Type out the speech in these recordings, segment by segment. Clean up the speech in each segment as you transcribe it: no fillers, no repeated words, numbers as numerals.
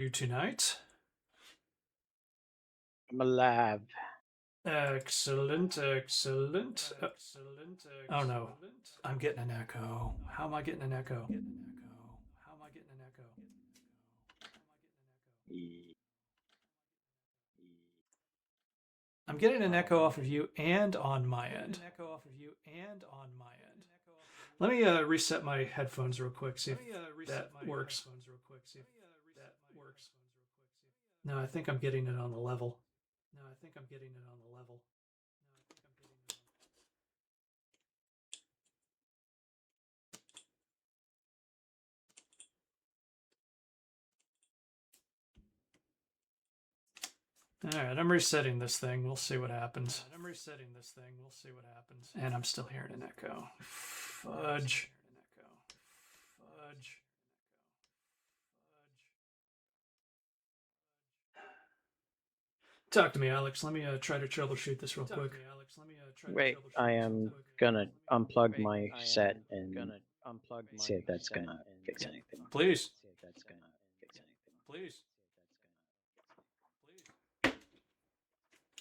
you tonight? I'm alive. Excellent, excellent. Oh no, I'm getting an echo. How am I getting an echo? I'm getting an echo off of you and on my end. Let me reset my headphones real quick, see if that works. No, I think I'm getting it on the level. All right, I'm resetting this thing. We'll see what happens. And I'm still hearing an echo. Fudge. Talk to me, Alex. Let me try to troubleshoot this real quick. Wait, I am gonna unplug my set and see if that's gonna fix anything. Please.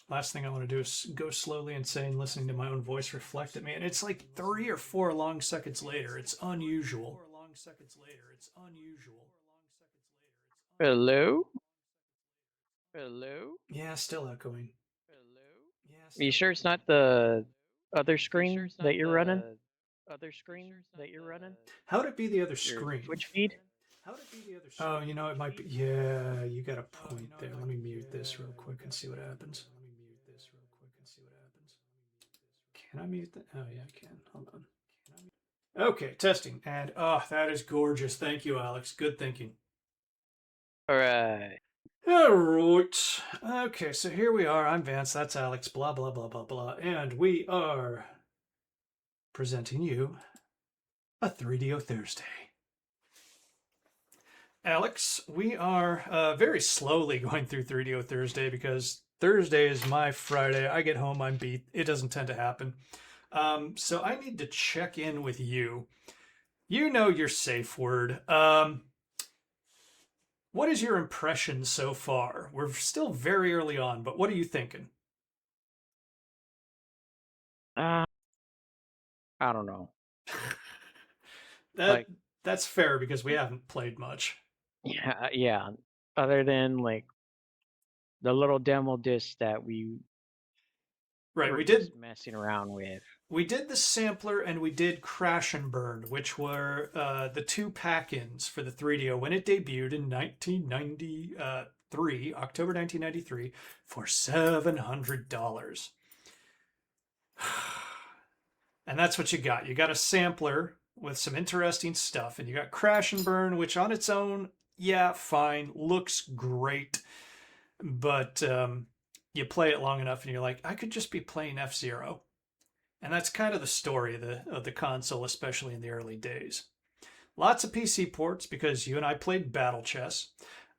Last thing I want to do is go slowly insane listening to my own voice reflect at me. And it's like 3 or 4 long seconds later. It's unusual. Hello? Hello? Yeah, still echoing. Are you sure it's not the other screen that you're running? How would it be the other Your screen? Twitch feed? Oh, you know, it might be. Yeah, you got a point there. Let me mute this real quick and see what happens. Can I mute that? Oh, yeah, I can. Hold on. Okay, testing. And, oh, that is gorgeous. Thank you, Alex. Good thinking. Alright. All right. Okay, so here we are. I'm Vance. That's Alex. Blah, blah, blah, blah, blah. And we are presenting you a 3DO Thursday. Alex, we are very slowly going through 3DO Thursday because Thursday is my Friday. I get home, I'm beat. It doesn't tend to happen. So I need to check in with you. You know your safe word. What is your impression so far? We're still very early on, but what are you thinking? I don't know. That Like, that's fair because we haven't played much. yeah. Other than like the little demo disc that we Right, were we just did messing around with. we did the sampler and we did Crash and Burn, which were the two pack-ins for the 3DO when it debuted in 1993, October 1993, for $700. And that's what you got. You got a sampler with some interesting stuff, and you got Crash and Burn, which on its own, yeah, fine, looks great, but you play it long enough and you're like, I could just be playing F-Zero. And that's kind of the story of the console, especially in the early days. Lots of PC ports because you and I played Battle Chess.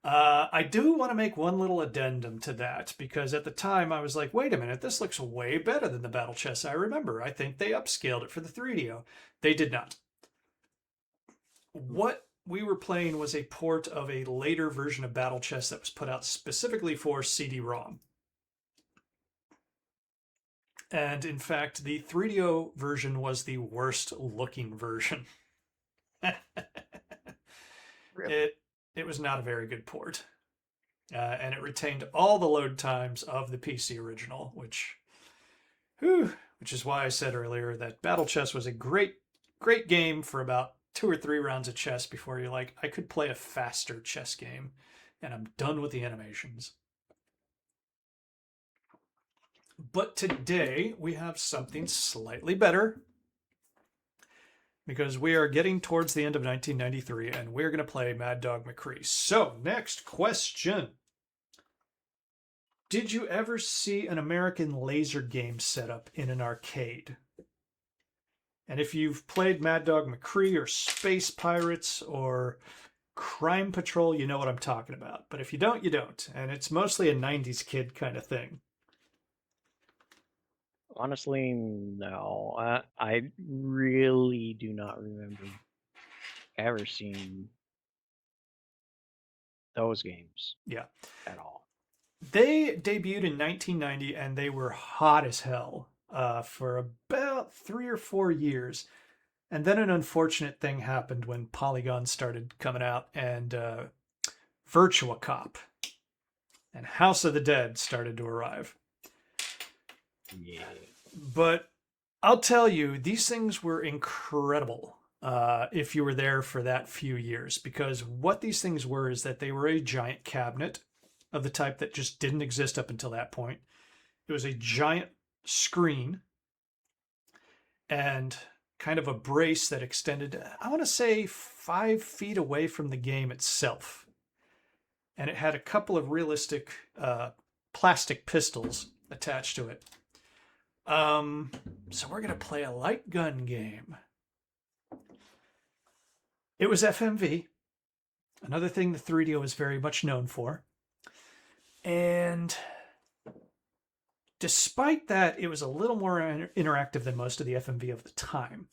I do want to make one little addendum to that because at the time I was like, wait a minute, this looks way better than the Battle Chess I remember. I think they upscaled it for the 3DO. They did not. What we were playing was a port of a later version of Battle Chess that was put out specifically for CD-ROM. And in fact, the 3DO version was the worst looking version. Really? It was not a very good port. And it retained all the load times of the PC original, which is why I said earlier that Battle Chess was a great game for about 2 or 3 rounds of chess before you're like, I could play a faster chess game, and I'm done with the animations. But today we have something slightly better because we are getting towards the end of 1993 and we're going to play Mad Dog McCree. So, next question. Did you ever see an American laser game set up in an arcade? And if you've played Mad Dog McCree or Space Pirates or Crime Patrol, you know what I'm talking about. But if you don't, you don't. And it's mostly a 90s kid kind of thing. Honestly, no. I really do not remember ever seeing those games Yeah. at all. They debuted in 1990 and they were hot as hell for about 3 or 4 years. And then an unfortunate thing happened when Polygon started coming out and Virtua Cop and House of the Dead started to arrive. Yeah. But I'll tell you, these things were incredible if you were there for that few years, because what these things were is that they were a giant cabinet of the type that just didn't exist up until that point. It was a giant screen and kind of a brace that extended, I want to say, 5 feet away from the game itself. And it had a couple of realistic plastic pistols attached to it. So we're going to play a light gun game. It was FMV, another thing the 3DO is very much known for. And despite that, it was a little more interactive than most of the FMV of the time.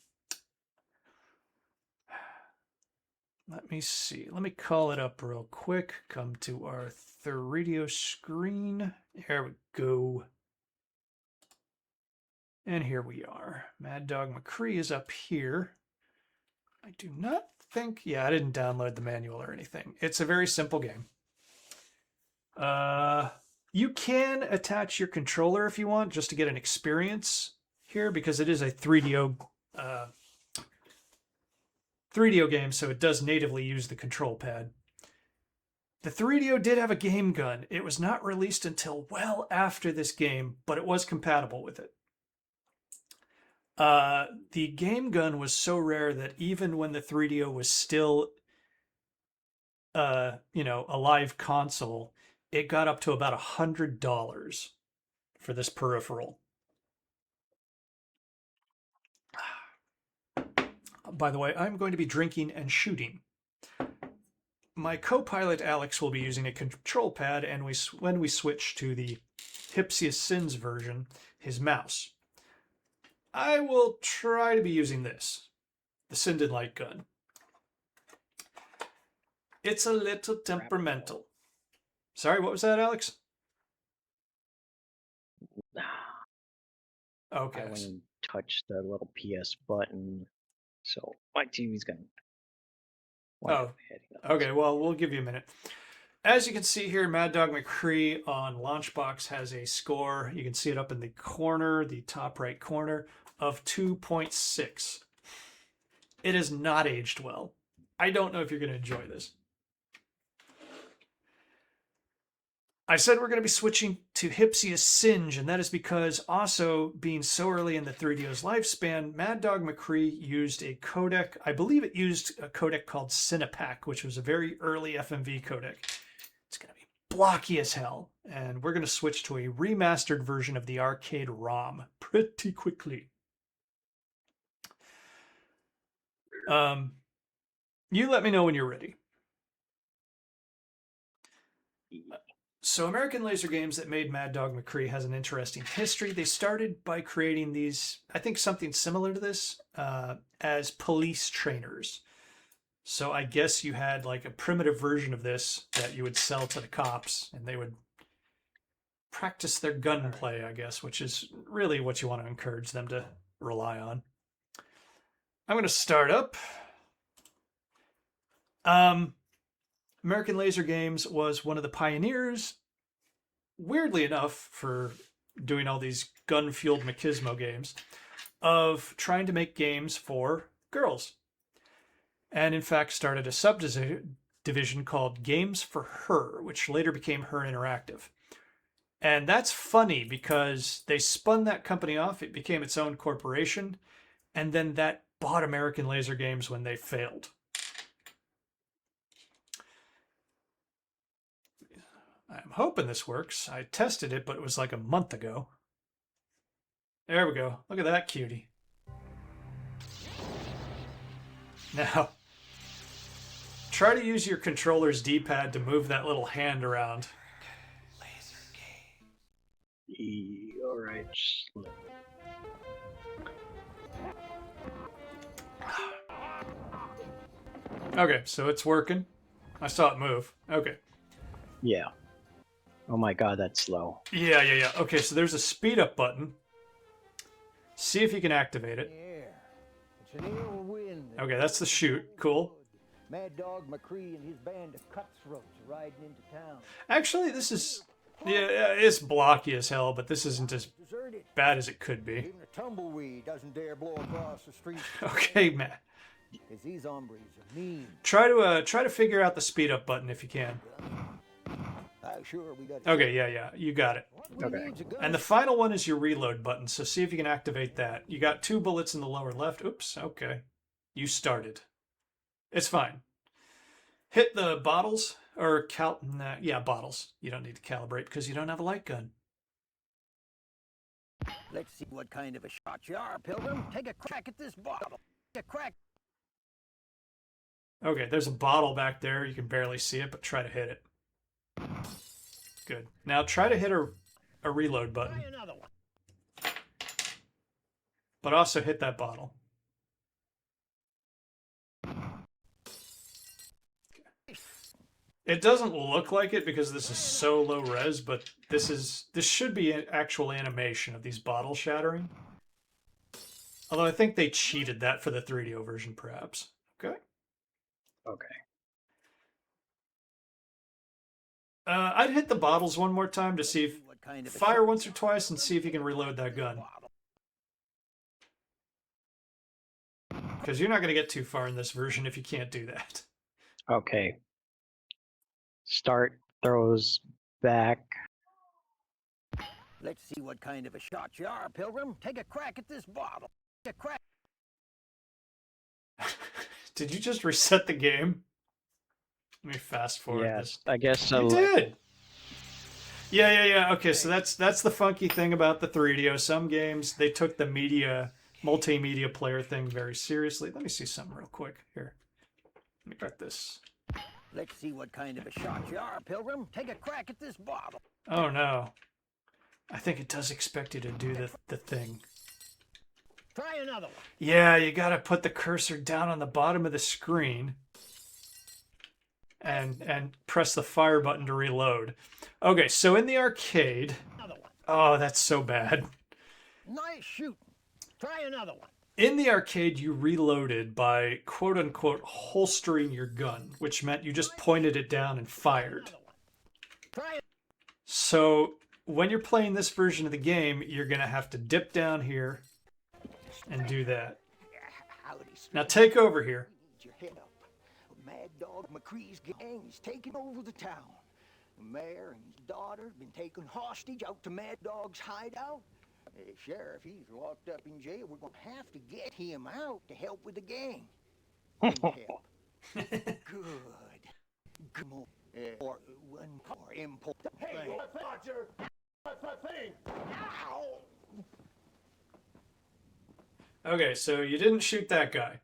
Let me see. Let me call it up real quick. Come to our 3DO screen. There we go. And here we are. Mad Dog McCree is up here. I do not think... Yeah, I didn't download the manual or anything. It's a very simple game. You can attach your controller if you want, just to get an experience here, because it is a 3DO game, so it does natively use the control pad. The 3DO did have a game gun. It was not released until well after this game, but it was compatible with it. The game gun was so rare that even when the 3DO was still, a live console, it got up to about $100 for this peripheral. By the way, I'm going to be drinking and shooting. My co-pilot Alex will be using a control pad, and when we switch to the Hypsius Sins version, his mouse. I will try to be using this, the Sinden light gun. It's a little temperamental. Sorry, what was that, Alex? Okay. I went and touched the little PS button, so my TV's going. Oh, okay. Well, we'll give you a minute. As you can see here, Mad Dog McCree on Launchbox has a score. You can see it up in the corner, the top right corner, of 2.6. It has not aged well. I don't know if you're going to enjoy this. I said we're going to be switching to Hypsius Singe, and that is because also being so early in the 3DO's lifespan, Mad Dog McCree used a codec. I believe it used a codec called Cinepak, which was a very early FMV codec. It's going to be blocky as hell, and we're going to switch to a remastered version of the arcade ROM pretty quickly. You let me know when you're ready. So American Laser Games that made Mad Dog McCree has an interesting history. They started by creating these, I think something similar to this, as police trainers. So I guess you had like a primitive version of this that you would sell to the cops, and they would practice their gunplay, I guess, which is really what you want to encourage them to rely on. I'm going to start up. American Laser Games was one of the pioneers, weirdly enough, for doing all these gun-fueled machismo games, of trying to make games for girls. And in fact started a subdivision called Games for Her, which later became Her Interactive. And that's funny because they spun that company off, it became its own corporation, and then that bought American Laser Games when they failed. I'm hoping this works. I tested it, but it was like a month ago. There we go. Look at that cutie. Now, try to use your controller's D-pad to move that little hand around. All right. Okay, so it's working. I saw it move. Okay. Yeah. Oh my god, that's slow. Yeah. Okay, so there's a speed up button. See if you can activate it. Okay, that's the shoot. Cool. Mad Dog McCree and his band of cutthroats are riding into town. Actually, this is... Yeah, it's blocky as hell, but this isn't as Deserted. bad as it could be. Even a tumbleweed doesn't dare blow across the street. Okay, Matt. Because these hombres are mean. Try to figure out the speed up button if you can. Sure, we got. Okay, yeah, you got it. Okay. And the final one is your reload button, so see if you can activate that. You got 2 bullets in the lower left. Oops, okay. You started. It's fine. Hit the bottles, or yeah, bottles. You don't need to calibrate because you don't have a light gun. Let's see what kind of a shot you are, Pilgrim. Take a crack at this bottle. Take a crack. Okay, there's a bottle back there. You can barely see it, but try to hit it. Good. Now try to hit a reload button. Try another one. But also hit that bottle. It doesn't look like it because this is so low res, but this should be an actual animation of these bottles shattering. Although I think they cheated that for the 3DO version, perhaps. Okay. Okay. I'd hit the bottles one more time to see if... Fire once or twice and see if you can reload that gun. Because you're not going to get too far in this version if you can't do that. Okay. Start throws back. Let's see what kind of a shot you are, Pilgrim. Take a crack at this bottle. Take a crack. Did you just reset the game? Let me fast forward this. I guess so. You did. Yeah. Okay, so that's the funky thing about the 3DO. Some games, they took the multimedia player thing very seriously. Let me see something real quick. Here. Let me cut this. Let's see what kind of a shot you are, Pilgrim. Take a crack at this bottle. Oh, no. I think it does expect you to do the thing. Try another one. Yeah, you got to put the cursor down on the bottom of the screen and press the fire button to reload. Okay, so in the arcade... Oh, that's so bad. Nice shoot. Try another one. In the arcade, you reloaded by quote-unquote holstering your gun, which meant you just pointed it down and fired. So when you're playing this version of the game, you're going to have to dip down here and do that. Now take over here. Mad Dog McCree's gang is taking over the town. The mayor and his daughter have been taken hostage out to Mad Dog's hideout. Sheriff, he's locked up in jail. We're going to have to get him out to help with the gang. Help. Good. Come on. Or one more import. Hey, Roger! What's the thing? Ow! Okay, so you didn't shoot that guy.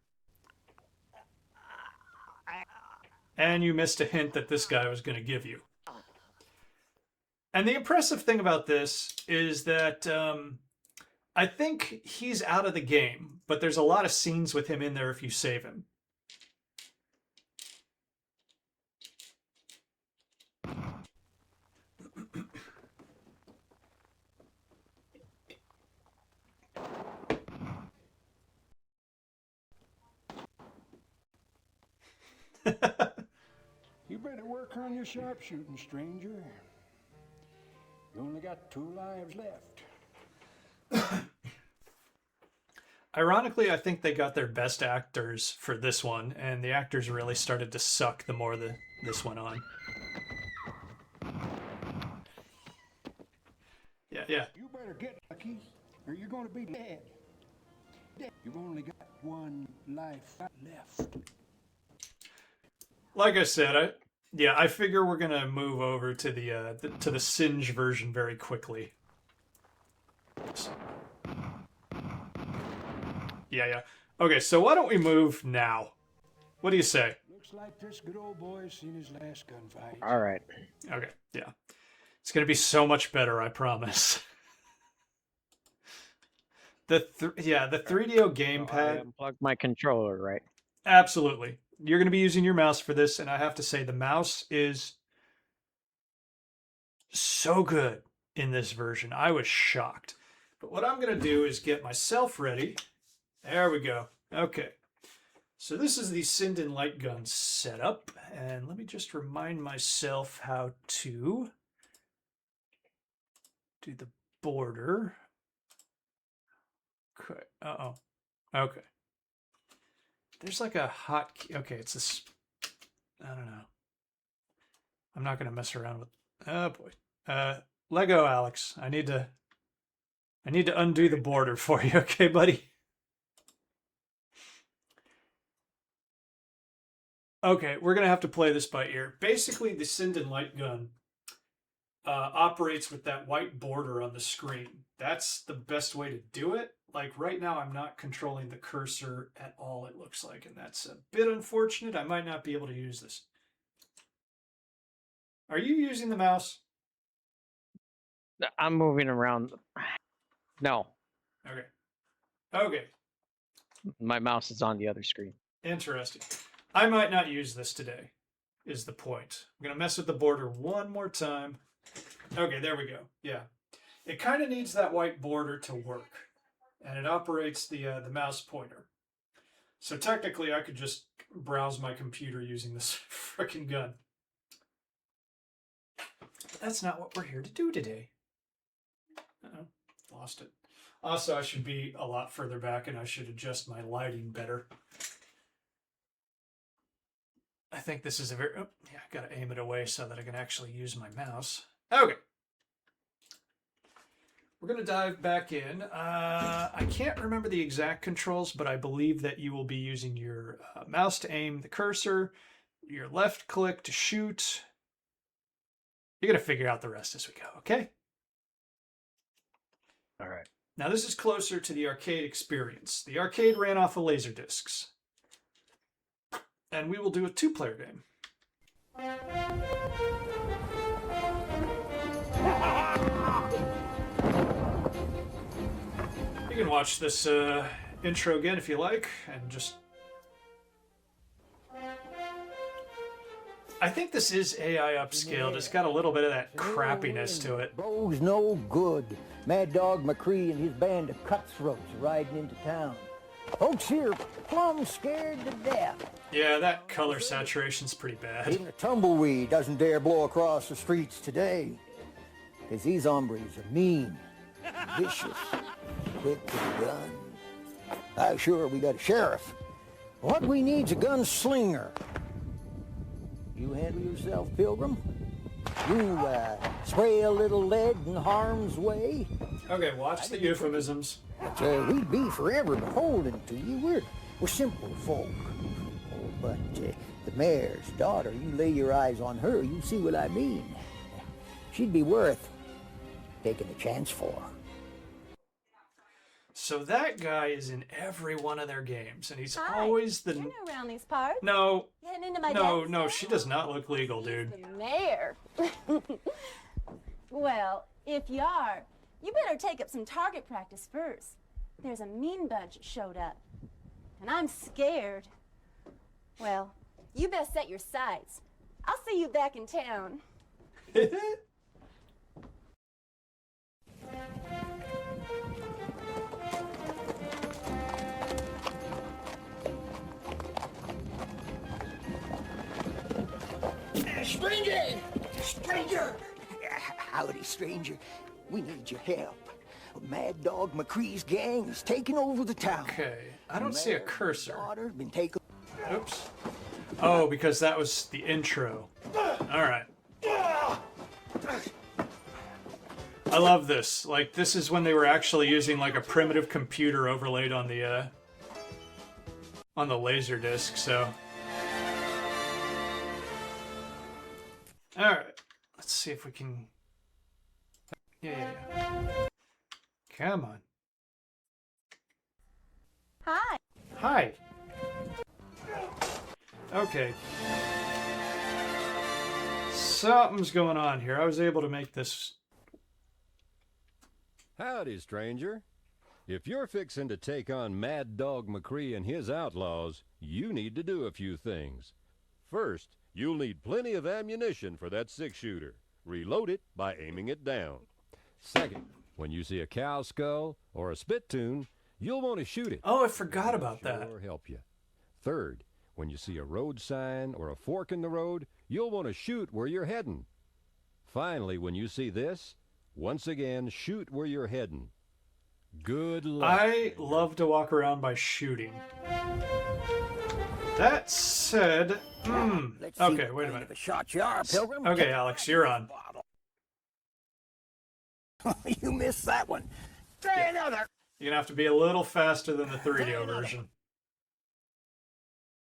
And you missed a hint that this guy was going to give you. And the impressive thing about this is that I think he's out of the game, but there's a lot of scenes with him in there if you save him. You better work on your sharpshooting, stranger. You only got 2 lives left. Ironically, I think they got their best actors for this one, and the actors really started to suck the more this went on. Yeah. You better get lucky, or you're going to be dead. You've only got 1 life left. Like I said, I figure we're gonna move over to the Singe version very quickly. Yeah. Okay, so why don't we move now? What do you say? Looks like this good old boy's seen his last gunfight. All right. Okay, yeah. It's gonna be so much better, I promise. The 3DO gamepad. I unplugged my controller, right? Absolutely. You're going to be using your mouse for this, and I have to say the mouse is so good in this version. I was shocked. But what I'm going to do is get myself ready. There we go. Okay. So this is the Sinden light gun setup. And let me just remind myself how to do the border. Okay. Uh-oh. Okay. There's like a hotkey. Okay, it's this. I don't know. I'm not going to mess around with. Oh boy. Lego Alex. I need to undo the border for you. Okay, buddy. Okay, we're going to have to play this by ear. Basically, the Sinden light gun operates with that white border on the screen. That's the best way to do it. Like right now, I'm not controlling the cursor at all, it looks like, and that's a bit unfortunate. I might not be able to use this. Are you using the mouse? I'm moving around. No. Okay. Okay. My mouse is on the other screen. Interesting. I might not use this today, is the point. I'm going to mess with the border one more time. Okay, there we go. Yeah. It kind of needs that white border to work. And it operates the mouse pointer. So technically, I could just browse my computer using this frickin' gun. But that's not what we're here to do today. Uh-oh, lost it. Also, I should be a lot further back, and I should adjust my lighting better. I think this is a very... Oh, yeah, I gotta aim it away so that I can actually use my mouse. Okay. We're going to dive back in. I can't remember the exact controls, but I believe that you will be using your mouse to aim the cursor, your left click to shoot. You're going to figure out the rest as we go, okay? All right. Now, this is closer to the arcade experience. The arcade ran off of laser discs. And we will do a two-player game. You can watch this intro again if you like, and just... I think this is AI upscaled. It's got a little bit of that crappiness to it. Bro's no good. Mad Dog McCree and his band of cutthroats riding into town. Folks here plumb scared to death. Yeah, that color saturation's pretty bad. Even a tumbleweed doesn't dare blow across the streets today. Because these hombres are mean, vicious, quick with a gun. Sure, we got a sheriff. What we need's a gunslinger. You handle yourself, Pilgrim. You spray a little lead in harm's way. Okay, watch the euphemisms. But we'd be forever beholden to you. We're simple folk. Oh, but the mayor's daughter, you lay your eyes on her, you see what I mean. She'd be worth taking a chance for. So that guy is in every one of their games, and he's Hi. always the... You know around these parts. No, Getting into my no, dad's no, town? she does not look legal, dude. The mayor. Well, if you are, you better take up some target practice first. There's a mean bunch that showed up, and I'm scared. Well, you best set your sights. I'll see you back in town. Stranger! Stranger! Howdy, stranger. We need your help. Mad Dog McCree's gang is taking over the town. Okay, I don't see a cursor. Daughter been taken. Oops. Oh, because that was the intro. Alright. I love this. Like, this is when they were actually using, like, a primitive computer overlaid on the laser disc, so... Alright. Let's see if we can... Yeah. Come on. Hi. Hi. Okay. Something's going on here. I was able to make this... Howdy, stranger. If you're fixing to take on Mad Dog McCree and his outlaws, you need to do a few things. First, you'll need plenty of ammunition for that 6-shooter. reload it by aiming it down. Second, when you see a cow skull or a spittoon, you'll want to shoot it. Oh, I forgot about that. It'll help you. Third, when you see a road sign or a fork in the road, you'll want to shoot where you're heading. Finally, when you see this, once again, shoot where you're heading. Good luck. I love to walk around by shooting. That said, Let's see okay, what wait a kind minute. of a shot you are, Pilgrim. Okay, Alex, you're on. You missed that one. Try another. You're gonna have to be a little faster than the 3DO version.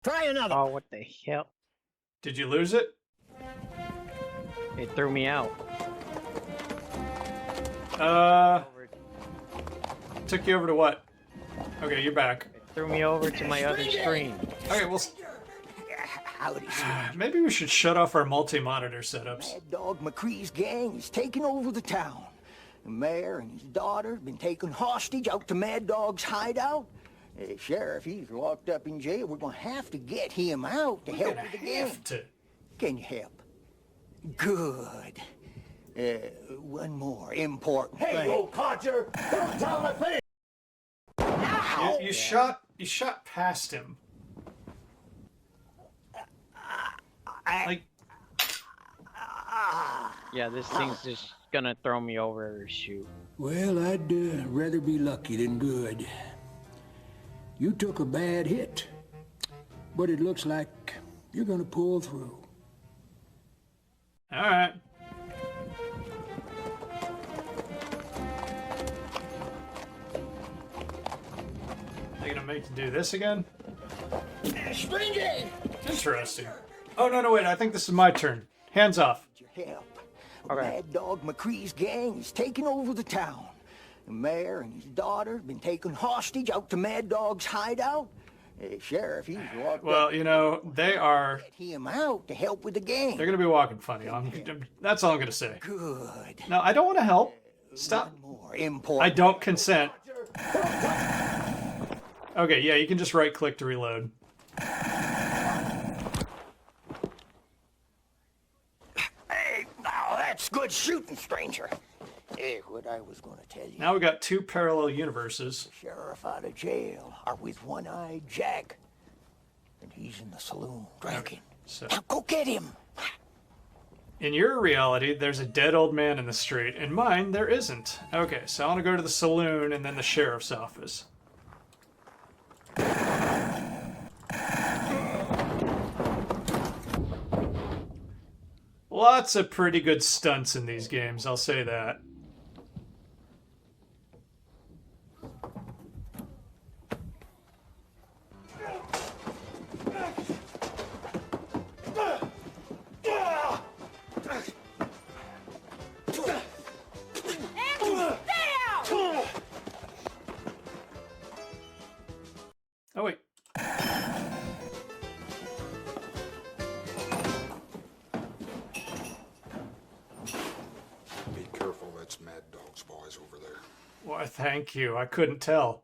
Try another. Oh, what the hell? Did you lose it? It threw me out. Took you over to what? Okay, you're back. It threw me over to my other screen. Okay, well, Howdy, maybe we should shut off our multi-monitor setups. Mad Dog McCree's gang is taking over the town. The mayor and his daughter have been taken hostage out to Mad Dog's hideout. Sheriff, he's locked up in jail. We're gonna have to get him out to help with the gang. Have to. Can you help? Good. One more important thing. Hey, old codger! Don't tell me thing! You shot past him. Like, Yeah, this thing's just gonna throw me over or shoot. Well, I'd rather be lucky than good. You took a bad hit, but it looks like you're gonna pull through. all right. They gonna make you do this again? Stranger! Interesting. Oh, no, wait, I think this is my turn. Hands off. Help. Okay. Mad Dog McCree's gang is taking over the town. The mayor and his daughter have been taken hostage out to Mad Dog's hideout. Sheriff, he's locked Well, up. you know, they are... Get him out to help with the gang. They're gonna be walking funny. That's all I'm gonna say. Good. No, I don't want to help. Stop. One more important. I don't consent. Okay, yeah, you can just right-click to reload. Hey, now that's good shooting, stranger. Hey, what I was gonna tell you. Now we got two parallel universes. Sheriff out of jail, or with one-eyed Jack. And he's in the saloon drinking. So, Now go get him. in your reality, there's a dead old man in the street. In mine, there isn't. Okay, so I want to go to the saloon and then the sheriff's office. Lots of pretty good stunts in these games, I'll say that. Oh, wait. Be careful, that's Mad Dog's boys over there. Why, thank you. I couldn't tell.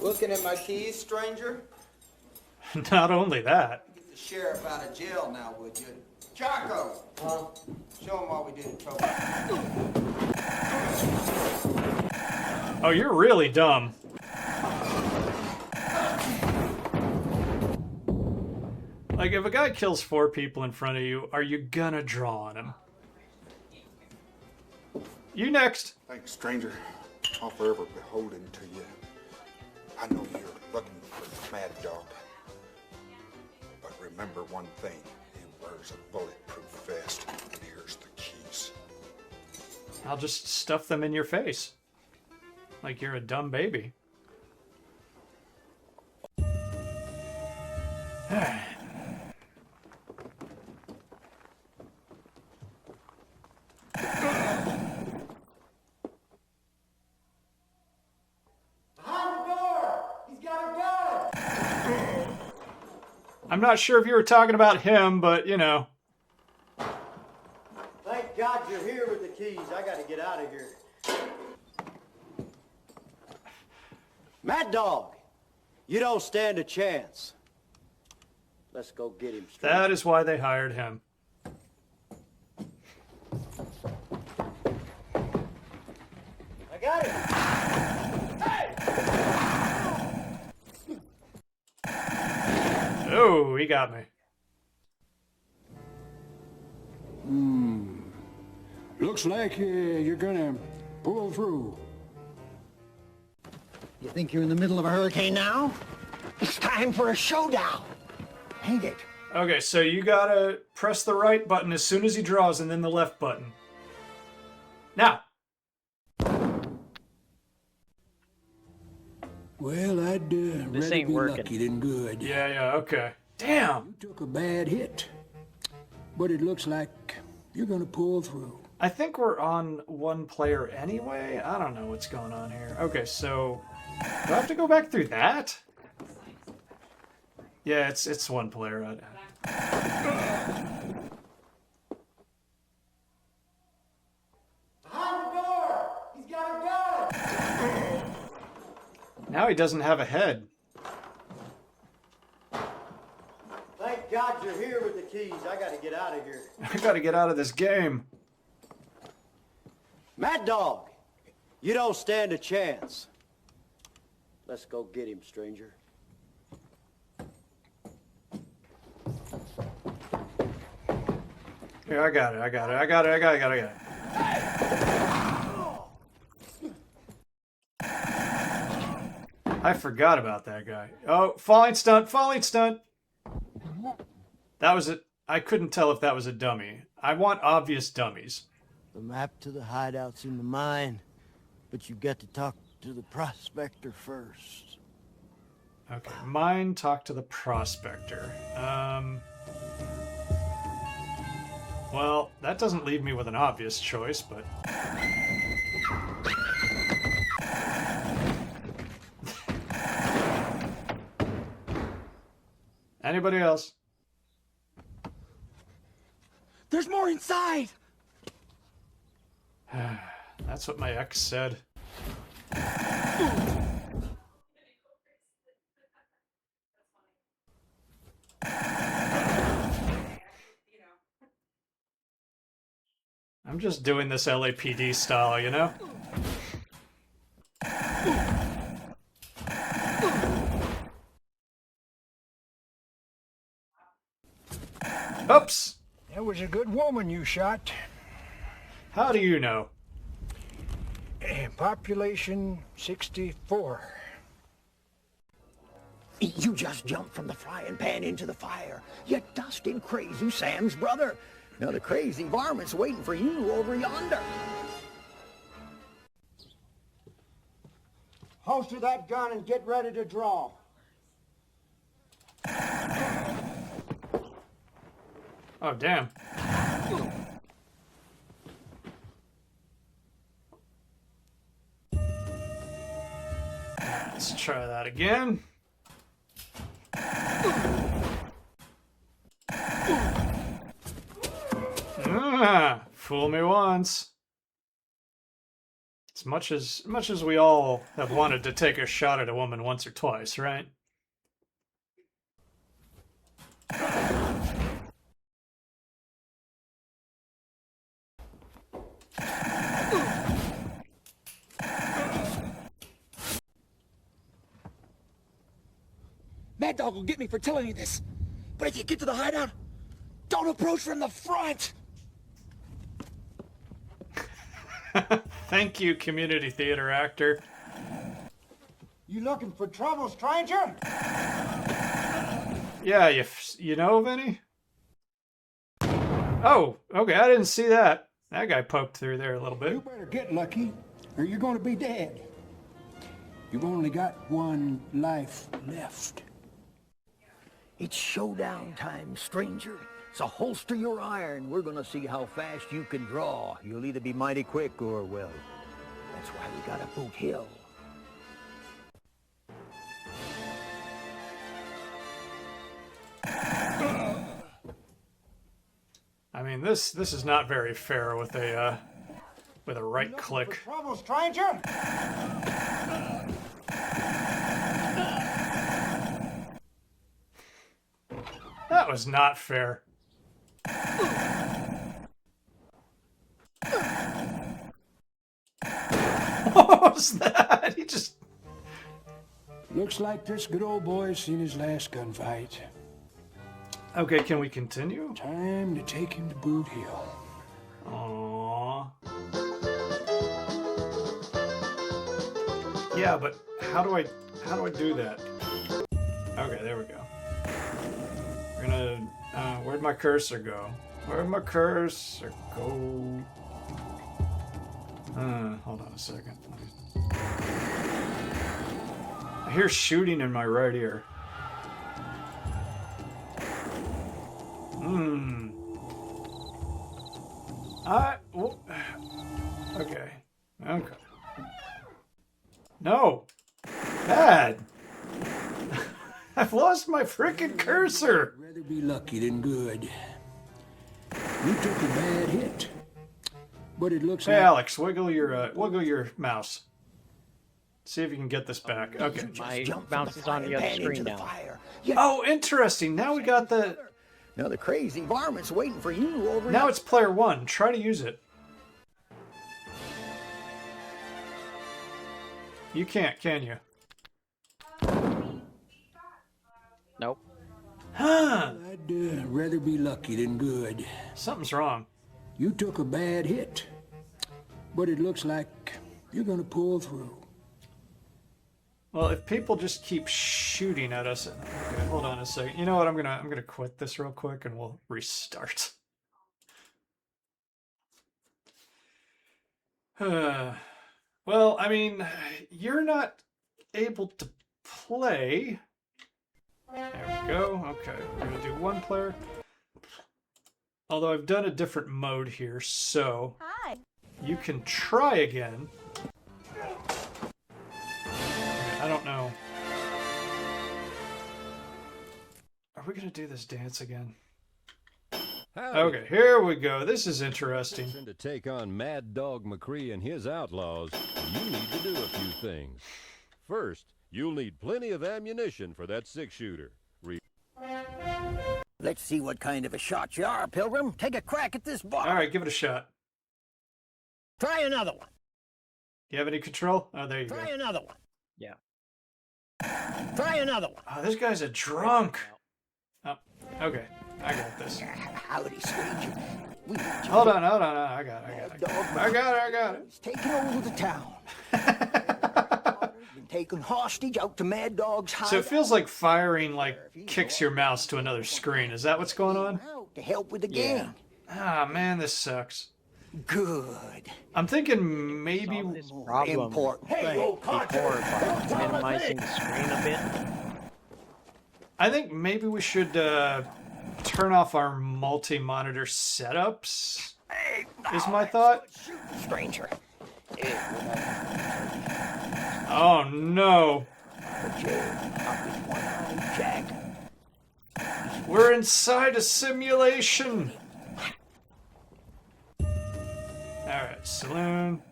Looking at my keys, stranger? Not only that. Get the sheriff out of jail now, would you? Chaco! Huh? Show him what we did in trouble. Oh, you're really dumb. Like, if a guy kills 4 people in front of you, are you gonna draw on him? You next. Thanks, stranger. I'll forever beholden to you. I know you're looking for Mad Dog. But remember one thing. He wears a bulletproof vest. And here's the keys. I'll just stuff them in your face. Like you're a dumb baby. I'm not sure if you were talking about him, but you know. Thank God you're here with the keys. I gotta get out of here. Mad Dog, you don't stand a chance. Let's go get him. That is why they hired him. I got it. Oh, he got me. Looks like you're gonna pull through. You think you're in the middle of a hurricane now? It's time for a showdown, ain't it? Okay, so you gotta press the right button as soon as he draws and then the left button. Now. Well, I'd rather ain't be working. lucky than good. Yeah, okay. Damn! You took a bad hit, but it looks like you're gonna pull through. I think we're on one player anyway. I don't know what's going on here. Okay, so do I have to go back through that? Yeah, it's one player. Behind the door! He's got a gun! Now he doesn't have a head. Thank God you're here with the keys. I gotta get out of here. I gotta get out of this game. Mad Dog, you don't stand a chance. Let's go get him, stranger. Here, I got it. I forgot about that guy. Oh, falling stunt. That was it. I couldn't tell if that was a dummy. I want obvious dummies. The map to the hideout's in the mine, but you've got to talk to the prospector first. Okay, mine, talk to the prospector. Well, that doesn't leave me with an obvious choice, but... Anybody else? There's more inside! That's what my ex said. I'm just doing this LAPD style, you know? Oops! That was a good woman you shot. How do you know? Population 64. You just jumped from the frying pan into the fire. You dusted Crazy Sam's brother. Now the crazy varmint's waiting for you over yonder. Holster that gun and get ready to draw. Oh, damn. Let's try that again. Fool me once. As much as we all have wanted to take a shot at a woman once or twice, right? Mad Dog will get me for telling you this. But if you get to the hideout, don't approach from the front. Thank you, community theater actor. You looking for trouble, stranger? Yeah, you know of any? Oh, okay, I didn't see that. That guy poked through there a little bit. You better get lucky, or you're gonna be dead. You've only got one life left. It's showdown time, stranger. So holster your iron. We're gonna see how fast you can draw. You'll either be mighty quick or, well, that's why we gotta boot Hill. I mean, this is not very fair with a right click. Trouble, stranger? was not fair. What was that? He just... Looks like this good old boy's seen his last gunfight. Okay, can we continue? Time to take him to Boot Hill. Aww. Yeah, but how do I do that? Okay, there we go. We're gonna, where'd my cursor go? Where'd my cursor go? Hold on a second. I hear shooting in my right ear. Okay. Okay. No! Bad! I've lost my frickin' cursor! I'd rather be lucky than good. You took a bad hit. But it looks Hey like... Alex, wiggle your mouse. See if you can get this back. Okay. My mouse is on the other screen now. Oh, interesting. Now we got the... Now the crazy varmint's waiting for you over Now it's player one. Try to use it. You can't, can you? Nope. Huh. I'd rather be lucky than good. Something's wrong. You took a bad hit. But it looks like you're gonna pull through. Well, if people just keep shooting at us... Okay, hold on a second. You know what? I'm gonna quit this real quick and we'll restart. Well, I mean, you're not able to play. There we go. Okay, we're gonna do one player. Although I've done a different mode here, so Hi. you can try again. I don't know. Are we gonna do this dance again? Okay, here we go. This is interesting. To take on Mad Dog McCree and his outlaws, you need to do a few things. First, you'll need plenty of ammunition for that 6-shooter. Let's see what kind of a shot you are, Pilgrim. Take a crack at this bar. All right, give it a shot. Try another one. You have any control? Oh, there you Try go. another one. Yeah. Try another one. Oh, this guy's a drunk. Oh, okay. I got this. Howdy, stranger. Hold on. I got it. He's taking over the town. Been taken hostage out to Mad Dog's hideout. So it feels like firing kicks your mouse to another screen. Is that what's going on? To help with the gang. Ah, man, this sucks. Good. I'm thinking maybe... This problem Important. before by minimizing the screen a bit. I think maybe we should turn off our multi-monitor setups, is my thought. Stranger. Oh, no. We're inside a simulation. Alright, saloon.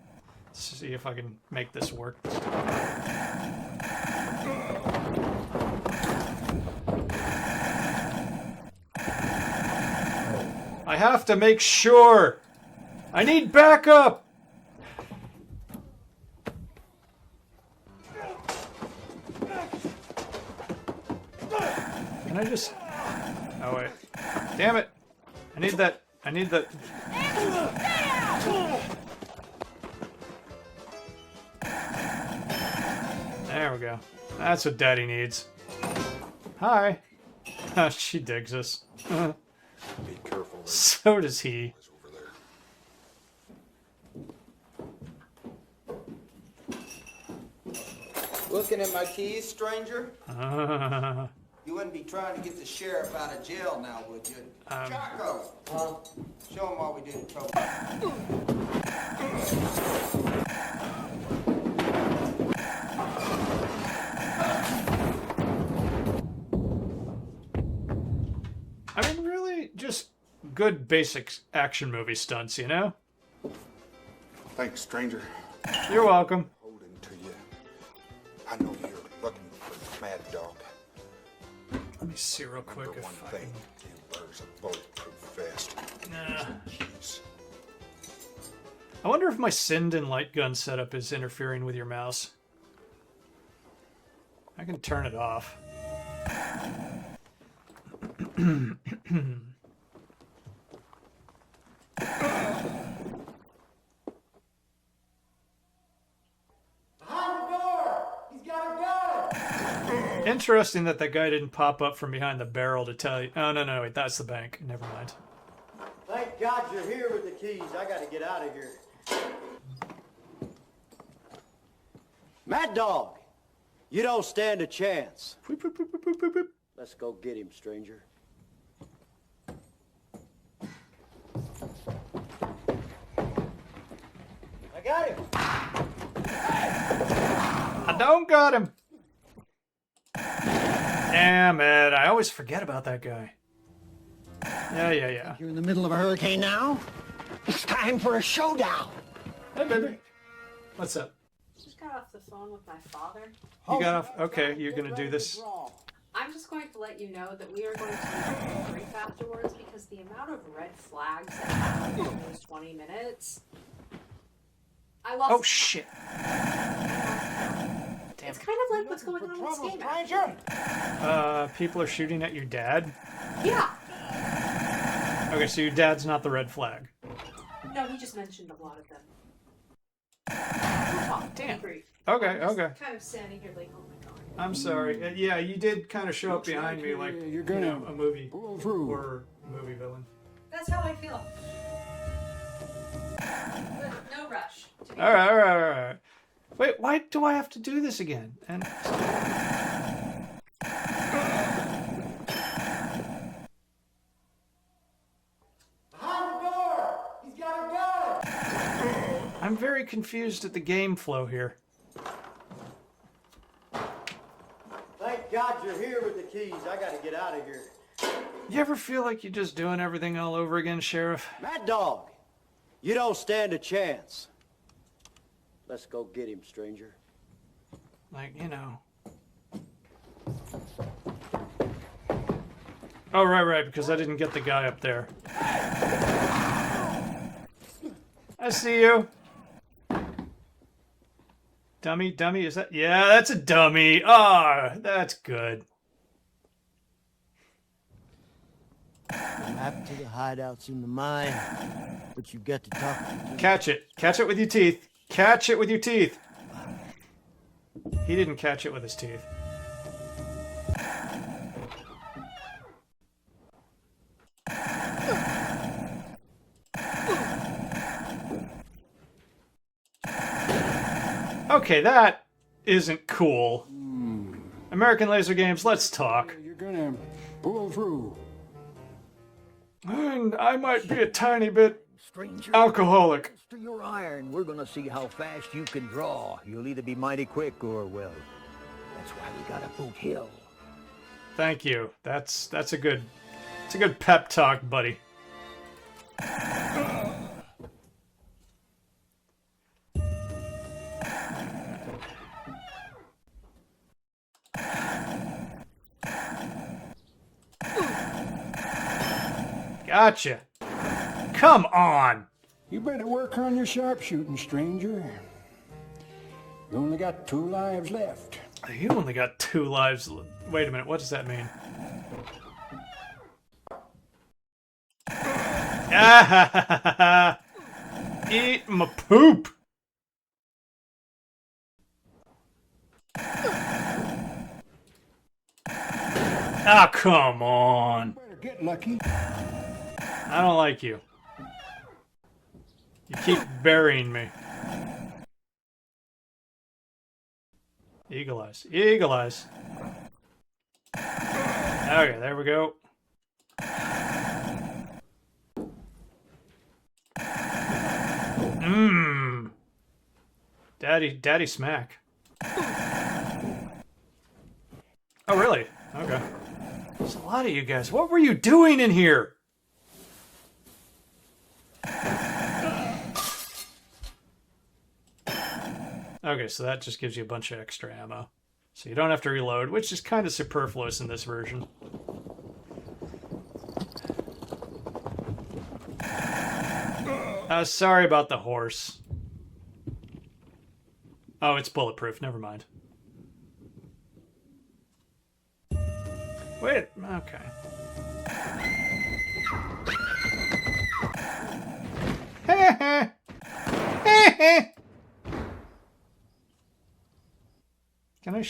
Let's see if I can make this work. I have to make sure. I need backup. Can I just... Oh, wait. Damn it. I need that. There we go. That's what Daddy needs. Hi. She digs us. Be careful. So does he. Over there. Looking at my keys, stranger? You wouldn't be trying to get the sheriff out of jail now, would you? Chaco! Show him what we did to Toby. I mean, really, just good basic action movie stunts, you know? Thanks, stranger. You're welcome. Holding to you. I know you're looking for Mad Dog. Let me see real quick Remember if one I thing, can... it Where's a bulletproof vest? Nah. Keys. I wonder if my Sinden light gun setup is interfering with your mouse. I can turn it off. Interesting that guy didn't pop up from behind the barrel to tell you. Oh, no, wait, that's the bank. Never mind. Thank God you're here with the keys. I gotta get out of here. Mad Dog, you don't stand a chance. Boop, boop, boop, boop, boop, boop. Let's go get him, stranger. I got him. I don't got him. Damn it. I always forget about that guy. Yeah. You're in the middle of a hurricane now? It's time for a showdown. Hey, baby. What's up? Just got off the phone with my father. You got off? Okay, you're going to do this. I'm just going to let you know that we are going to be brief afterwards because the amount of red flags that happened in those 20 minutes. I lost. Oh, shit. It's kind of like what's going on in this game. Actually. People are shooting at your dad? Yeah. Okay, so your dad's not the red flag. No, he just mentioned a lot of them. We'll talk. Damn. Brief. Okay. I'm just kind of standing here like, oh my god. I'm sorry. Yeah, you did kind of show up behind me like you're gonna a movie pull through. or movie villain. That's how I feel. But no rush. All right. Wait, why do I have to do this again? And Behind the door! He's got a gun! I'm very confused at the game flow here. Thank God you're here with the keys. I gotta get out of here. You ever feel like you're just doing everything all over again, Sheriff? Mad Dog, you don't stand a chance. Let's go get him, stranger. Like, you know. Oh, right, because I didn't get the guy up there. I see you. Dummy, is that? Yeah, that's a dummy. Ah, that's good. The map to the hideouts in the mine, but you've got to talk to... Catch it. Catch it with your teeth. Catch it with your teeth. He didn't catch it with his teeth. Okay, that isn't cool. American Laser Games, let's talk. You're gonna pull through. And I might be a tiny bit Stranger, alcoholic. to your iron. We're gonna see how fast you can draw. You'll either be mighty quick or, well, that's why we got a Boot Hill. Thank you. That's a good pep talk, buddy. Gotcha. Come on. You better work on your sharpshooting, stranger. You only got 2 lives left. You only got 2 lives. Wait a minute. What does that mean? Ah, eat my poop. Ah, come on. Better get lucky. I don't like you. You keep burying me. Eagle eyes. Eagle eyes. Okay, there we go. Mmm. Daddy smack. Oh, really? Okay. There's a lot of you guys. What were you doing in here? Okay, so that just gives you a bunch of extra ammo. So you don't have to reload, which is kind of superfluous in this version. Sorry about the horse. Oh, it's bulletproof. Never mind. Wait. Okay. Can I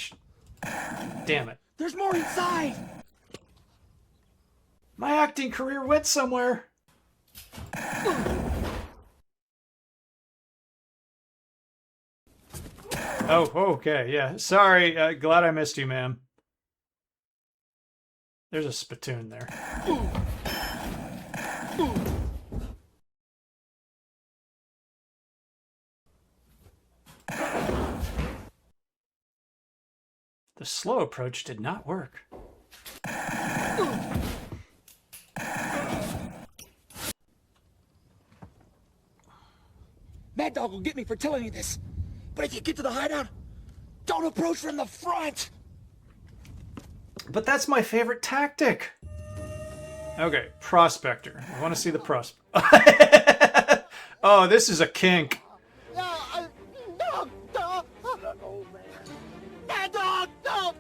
Damn it. There's more inside! My acting career went somewhere. Oh, okay, yeah. Sorry, glad I missed you, ma'am. There's a spittoon there. The slow approach did not work. Mad Dog will get me for telling you this. But if you get to the hideout, don't approach from the front! But that's my favorite tactic. Okay, prospector. I want to see the Oh, this is a kink. Mad Dog, no!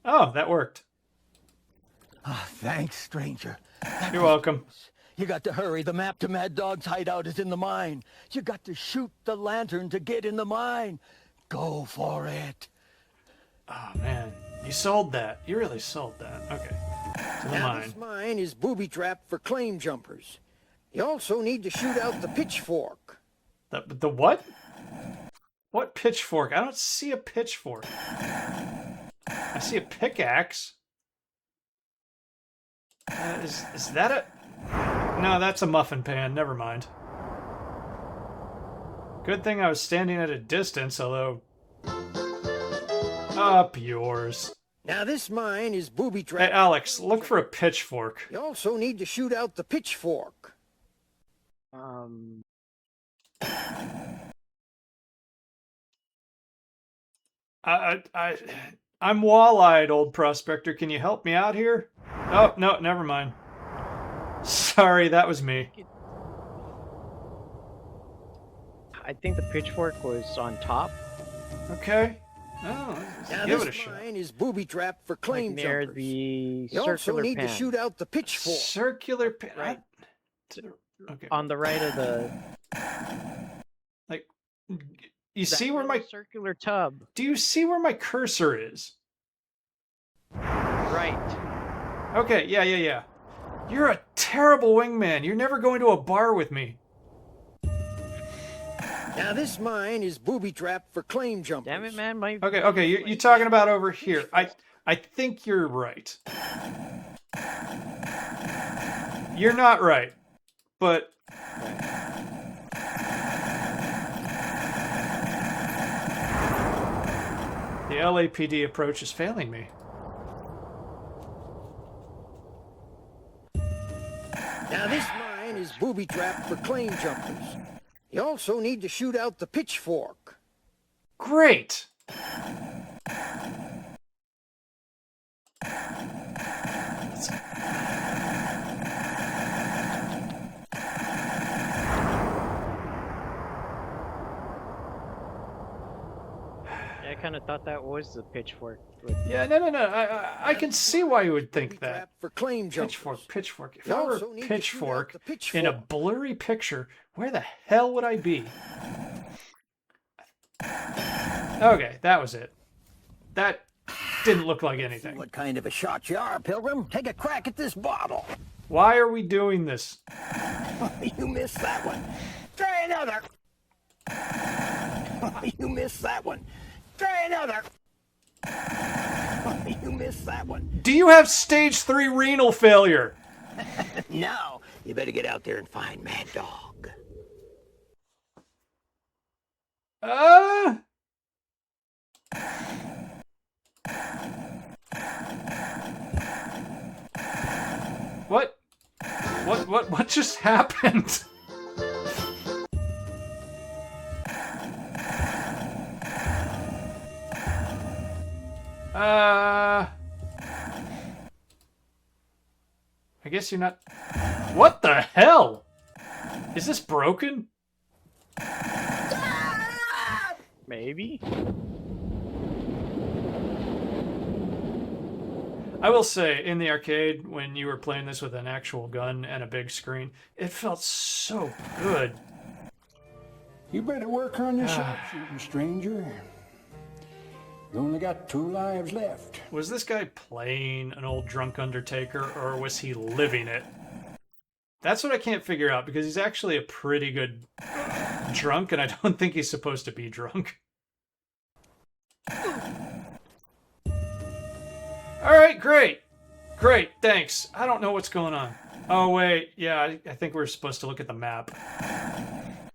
Oh, that worked. Oh, thanks, stranger. You're welcome. You got to hurry. The map to Mad Dog's hideout is in the mine. You got to shoot the lantern to get in the mine. Go for it. Oh, man. You sold that. You really sold that. Okay. To the mine. This mine is booby-trapped for claim jumpers. You also need to shoot out the pitchfork. The what? What pitchfork? I don't see a pitchfork. I see a pickaxe. Is that a... No, that's a muffin pan. Never mind. Good thing I was standing at a distance, although... Up yours. Now this mine is booby-trapped. Hey, Alex, look for a pitchfork. You also need to shoot out the pitchfork. I'm wall-eyed, old prospector. Can you help me out here? Oh, no, never mind. Sorry, that was me. I think the pitchfork was on top. Okay. Oh, now give it a this shot. mine is booby-trapped for claim Like near jumpers. the You circular also need pan. to shoot out the pitchfork. Circular pan. Right. Okay. On the right of the... Like, you see where my... circular tub. Do you see where my cursor is? Right. Okay, yeah. You're a terrible wingman. You're never going to a bar with me. Now this mine is booby-trapped for claim jumpers. Damn it, man. My... Okay, you're talking about over here. I think you're right. You're not right, but... The LAPD approach is failing me. Now this mine is booby-trapped for claim jumpers. You also need to shoot out the pitchfork. Great! I kind of thought that was the pitchfork. Yeah, no. I can see why you would think that. For claim jumpers. Pitchfork. If You I were also a need to shoot out pitchfork the pitchfork. in a blurry picture, where the hell would I be? Okay, that was it. That didn't look like anything. What kind of a shot you are, Pilgrim? Take a crack at this bottle. Why are we doing this? You missed that one. Try another. You missed that one. Try another. You missed that one. Do you have stage 3 renal failure? Now, you better get out there and find Mad Dog. What just happened? I guess you're not... What the hell? Is this broken? Maybe? I will say, in the arcade, when you were playing this with an actual gun and a big screen, it felt so good. You better work on your sharpshooting, stranger. You only got 2 lives left. Was this guy playing an old drunk Undertaker, or was he living it? That's what I can't figure out, because he's actually a pretty good drunk, and I don't think he's supposed to be drunk. Alright, great. Great, thanks. I don't know what's going on. Oh, wait. Yeah, I think we're supposed to look at the map.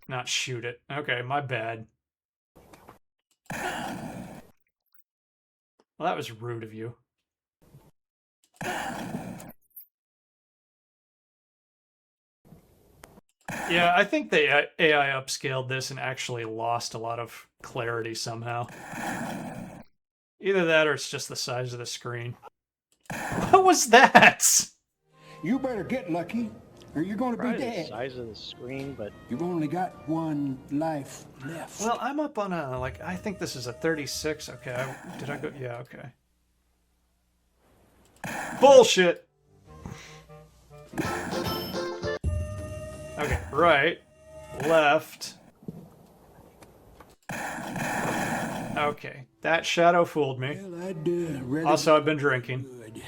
Not shoot it. Okay, my bad. Well, that was rude of you. Yeah, I think the AI upscaled this and actually lost a lot of clarity somehow. Either that or it's just the size of the screen. What was that? You better get lucky, or you're going to be Probably the dead. size of the screen, but You've only got 1 life left. Well, I'm up on a, like, I think this is a 36. Okay, did I go? Yeah, okay. Bullshit! Okay, right, left. Okay, that shadow fooled me. Well, I'd rather Also, I've been drinking. good.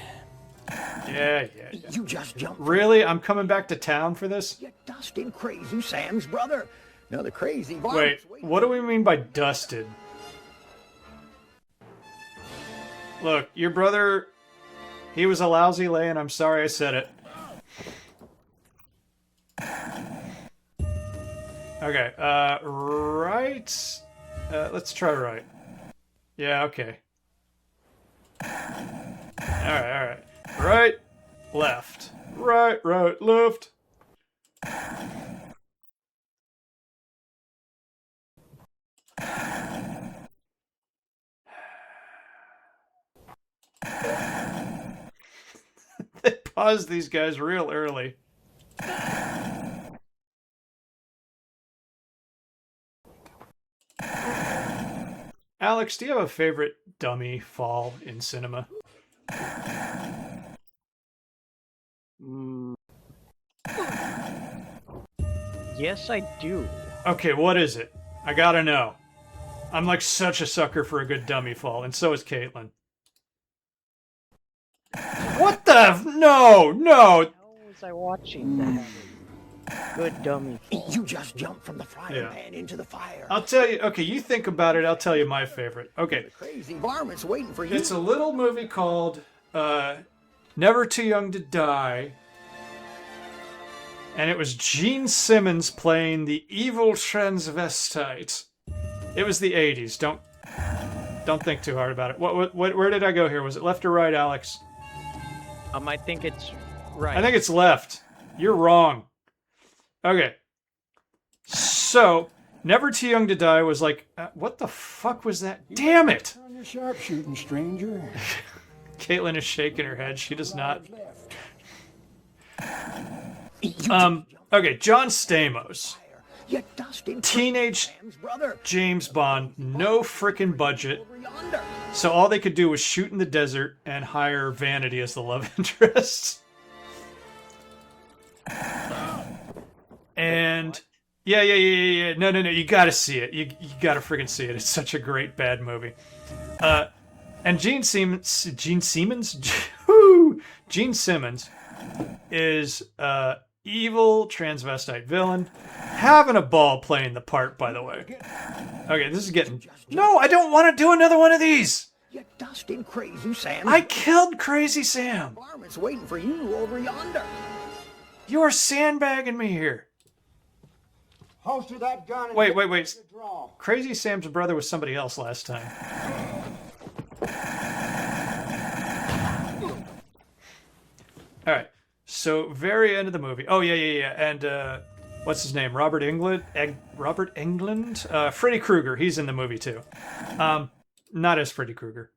Yeah. You just jumped. Really? I'm coming back to town for this? You dusted Crazy Sam's brother. Now the crazy Wait, varmint's what do we mean by dusted? Look, your brother, he was a lousy lay, and I'm sorry I said it. Okay, right. Let's try right. Yeah, okay. Alright. Right, left. Right, left. They paused these guys real early. Alex, do you have a favorite dummy fall in cinema? yes, I do. Okay, what is it? I gotta know. I'm like such a sucker for a good dummy fall, and so is Caitlin. What the? No! How was I watching that? Good dummy. You just jumped from the frying Yeah. pan into the fire. I'll tell you. Okay, you think about it. I'll tell you my favorite. Okay, The crazy varmint's waiting for you. it's a little movie called Never Too Young to Die. And it was Gene Simmons playing the evil transvestite. It was the 80s. Don't think too hard about it. Where did I go here? Was it left or right, Alex? I think it's right. I think it's left. You're wrong. Okay. So, Never Too Young to Die was like, what the fuck was that? Damn it! On your sharpshooting, stranger. Caitlin is shaking her head. She does not. Left. Okay, John Stamos. You dusted Teenage Sam's brother. James Bond, no frickin' budget. Over yonder. So all they could do was shoot in the desert and hire Vanity as the love interest. And yeah. No. You gotta see it. You gotta friggin' see it. It's such a great bad movie. And Gene Simmons is evil transvestite villain, having a ball playing the part. By the way. Okay, this is getting. No, I don't want to do another one of these. You dusted Crazy Sam. I killed Crazy Sam. Varmint's waiting for you over yonder. You are sandbagging me here. Holster that gun and Wait. draw. Crazy Sam's brother was somebody else last time. All right. So very end of the movie. Oh yeah. And what's his name? Robert Englund. Freddy Krueger. He's in the movie too. Not as Freddy Krueger.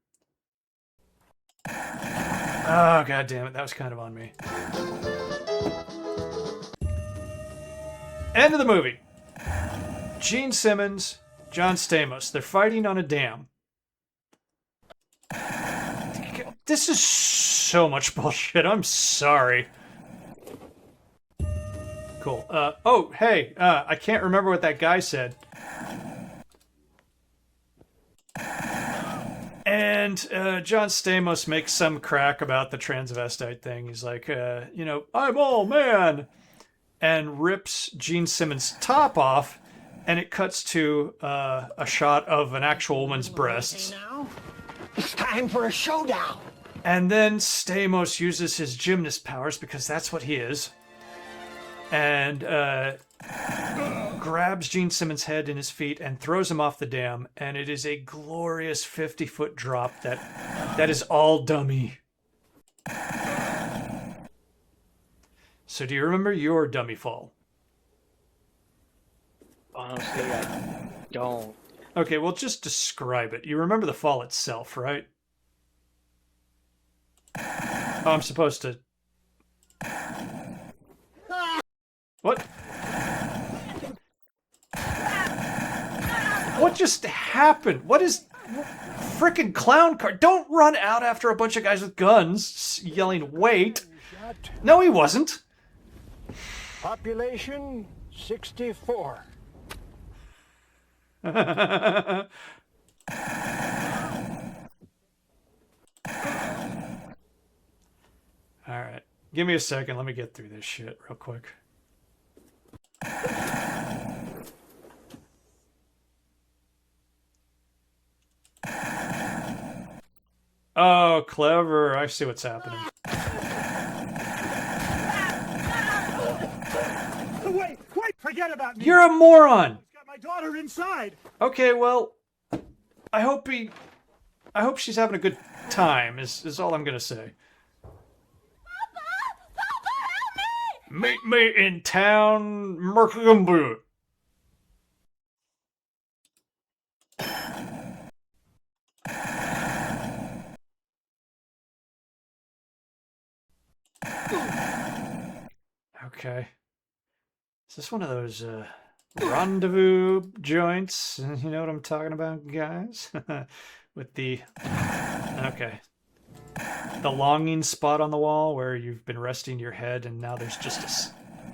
Oh god damn it! That was kind of on me. End of the movie. Gene Simmons, John Stamos. They're fighting on a dam. This is so much bullshit. I'm sorry. Cool. Oh, hey. I can't remember what that guy said. And John Stamos makes some crack about the transvestite thing. He's like, you know, I'm all man. And rips Gene Simmons' top off, and it cuts to a shot of an actual woman's breasts. Now, it's time for a showdown. And then Stamos uses his gymnast powers, because that's what he is, and grabs Gene Simmons' head in his feet and throws him off the dam, and it is a glorious 50-foot drop that is all dummy. So do you remember your dummy fall? Honestly, I don't. Okay, well, just describe it. You remember the fall itself, right? Oh, I'm supposed to... What? What just happened? What is... Frickin' clown car? Don't run out after a bunch of guys with guns yelling, wait. No, he wasn't. Population 64. All right. Give me a second. Let me get through this shit real quick. Oh, clever. I see what's happening. Wait, forget about me. You're a moron. I've got my daughter inside. Okay, well, I hope she's having a good time, is all I'm gonna say. Meet me in town, Merkgumbu. Okay. Is this one of those rendezvous joints? You know what I'm talking about, guys? With the... Okay. The longing spot on the wall where you've been resting your head and now there's just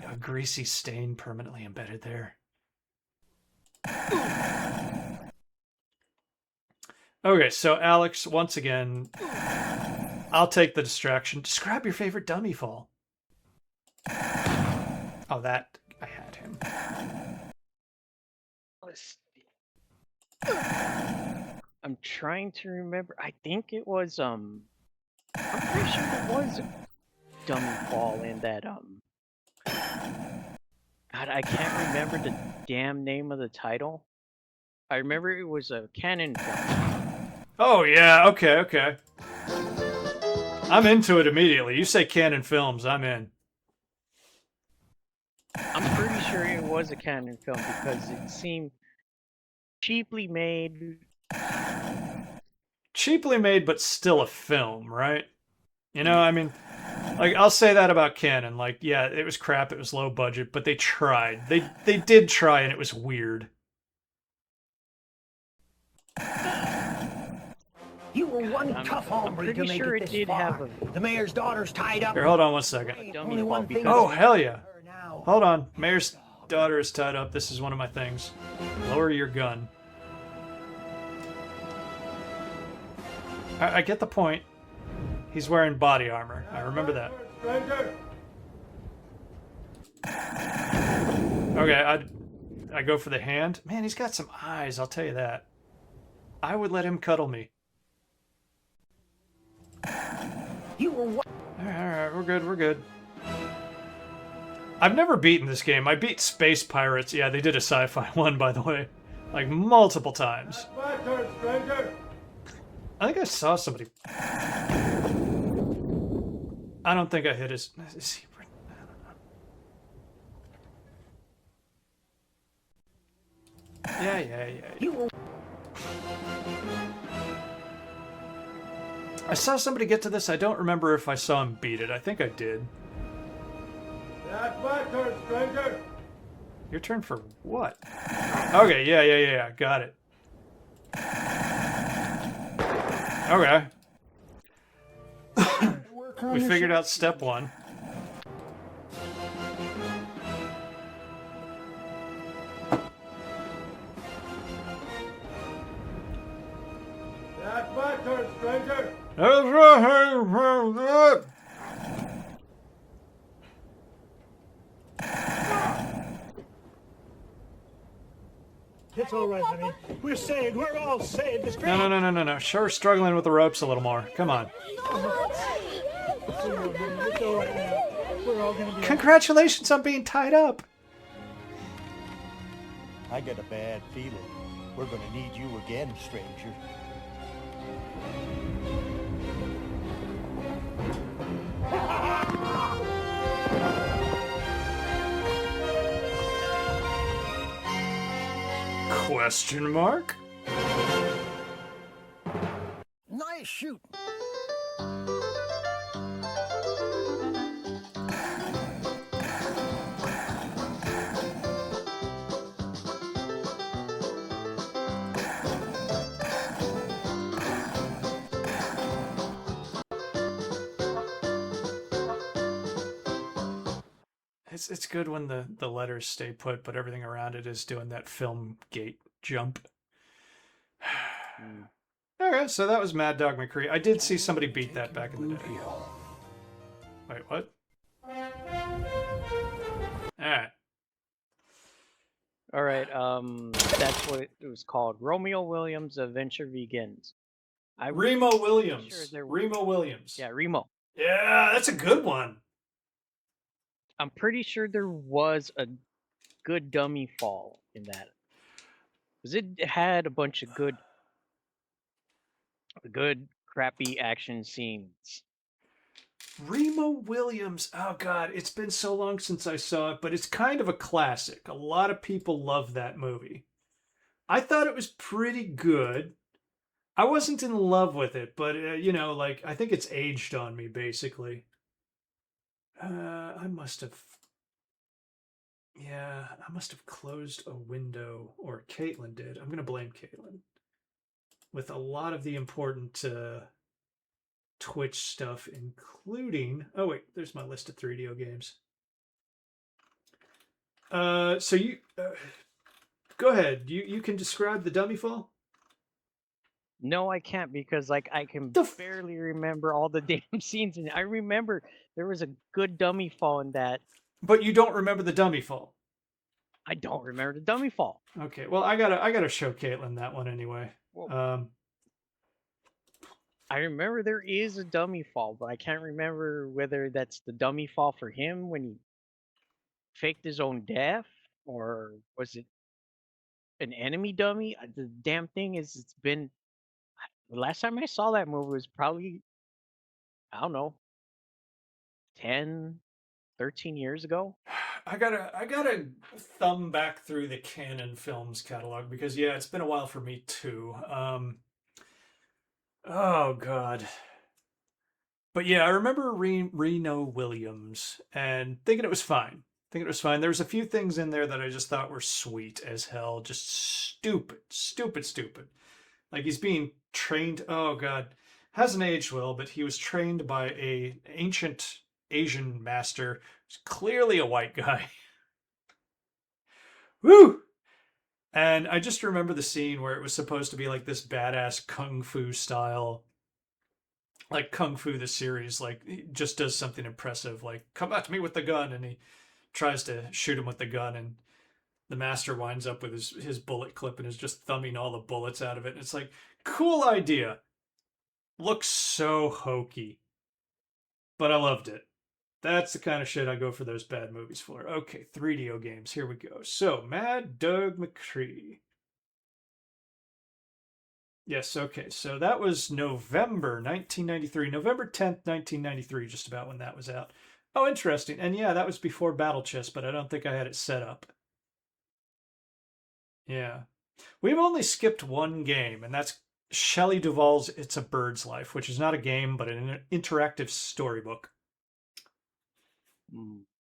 a greasy stain permanently embedded there. Okay, so Alex, once again, I'll take the distraction. Describe your favorite dummy fall. Oh, that... I had him. I'm trying to remember. I think it was I'm pretty sure it was a dummy fall in that God, I can't remember the damn name of the title. I remember it was a Canon film. Oh yeah, okay. I'm into it immediately. You say Canon Films, I'm in. I'm pretty sure it was a Canon film because it seemed cheaply made. Cheaply made, but still a film, right? You know, I mean, like, I'll say that about Canon. Like, yeah, it was crap, it was low budget, but they tried. They did try, and it was weird. You were one tough hombre to make it this far. The mayor's daughter's tied up. Here, hold on one second. Only one thing. Oh, hell yeah. Hold on. Mayor's daughter is tied up. This is one of my things. Lower your gun. I get the point. He's wearing body armor. I remember that. Okay, I go for the hand. Man, he's got some eyes, I'll tell you that. I would let him cuddle me. You were Alright, we're good. I've never beaten this game. I beat Space Pirates. Yeah, they did a sci-fi one, by the way. Like, multiple times. I think I saw somebody... I don't think I hit his... Is he... Yeah. I saw somebody get to this. I don't remember if I saw him beat it. I think I did. That's my turn, stranger. Your turn for what? Okay, yeah. Got it. Okay. We figured out step one. That's my turn, stranger. That's right. It's all right, honey. We're saved. We're all saved. It's great. No. Sure, struggling with the ropes a little more. Come on. It's all right now. We're all gonna be. Congratulations on being tied up. I got a bad feeling. We're gonna need you again, stranger. Question mark? Nice shoot. It's good when the letters stay put, but everything around it is doing that film gate jump. Okay, so that was Mad Dog McCree. I did see somebody beat that back in the day. Wait, what? Alright. Alright, that's what it was called. Romeo Williams' Adventure Begins. Remo Williams. Sure Remo Williams. Yeah, Remo. Yeah, that's a good one. I'm pretty sure there was a good dummy fall in that. Because it had a bunch of good crappy action scenes. Remo Williams. Oh God, it's been so long since I saw it, but it's kind of a classic. A lot of people love that movie. I thought it was pretty good. I wasn't in love with it, but I think it's aged on me basically. I must have closed a window, or Caitlin did. I'm gonna blame Caitlin. With a lot of the important Twitch stuff, including... Oh wait, there's my list of 3DO games. So you... go ahead. You can describe the dummy fall? No, I can't, because I can barely remember all the damn scenes. And I remember there was a good dummy fall in that. But you don't remember the dummy fall? I don't remember the dummy fall. Okay, well, I gotta show Caitlin that one anyway. I remember there is a dummy fall, but I can't remember whether that's the dummy fall for him when he faked his own death, or was it an enemy dummy? The damn thing is, it's been... The last time I saw that movie was probably, I don't know, 10, 13 years ago. I gotta thumb back through the Canon Films catalog, because yeah, it's been a while for me too. Oh God. But yeah, I remember Reno Williams and thinking it was fine. There was a few things in there that I just thought were sweet as hell. Just stupid. Like he's being trained. Oh God, hasn't aged well, but he was trained by a ancient Asian master. Who's clearly a white guy. Woo! And I just remember the scene where it was supposed to be like this badass kung fu style. Like Kung Fu the series, like he just does something impressive, like come at me with the gun, and he tries to shoot him with the gun, and the master winds up with his bullet clip and is just thumbing all the bullets out of it. And it's like, cool idea. Looks so hokey. But I loved it. That's the kind of shit I go for those bad movies for. Okay, 3DO games. Here we go. So, Mad Dog McCree. Yes, okay. So that was November 1993. November 10th, 1993, just about when that was out. Oh, interesting. And yeah, that was before Battle Chess, but I don't think I had it set up. Yeah. We've only skipped one game, and that's Shelley Duvall's It's a Bird's Life, which is not a game, but an interactive storybook.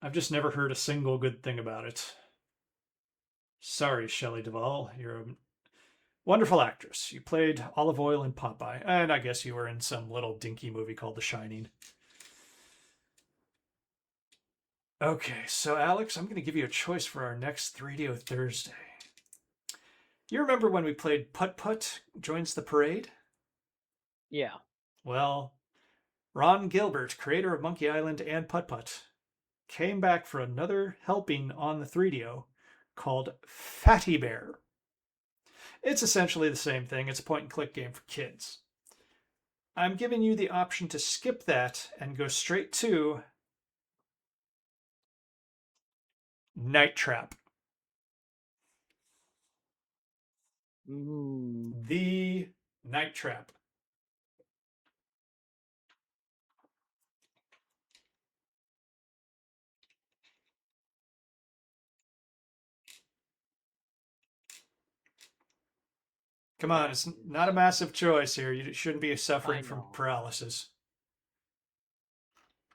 I've just never heard a single good thing about it. Sorry, Shelley Duvall. You're a wonderful actress. You played Olive Oil in Popeye, and I guess you were in some little dinky movie called The Shining. Okay, so Alex, I'm going to give you a choice for our next 3DO Thursday. You remember when we played Putt Putt Joins the Parade? Yeah. Well, Ron Gilbert, creator of Monkey Island and Putt Putt, came back for another helping on the 3DO called Fatty Bear. It's essentially the same thing. It's a point-and-click game for kids. I'm giving you the option to skip that and go straight to Night Trap. The Night Trap. Come on, it's not a massive choice here. You shouldn't be suffering from paralysis.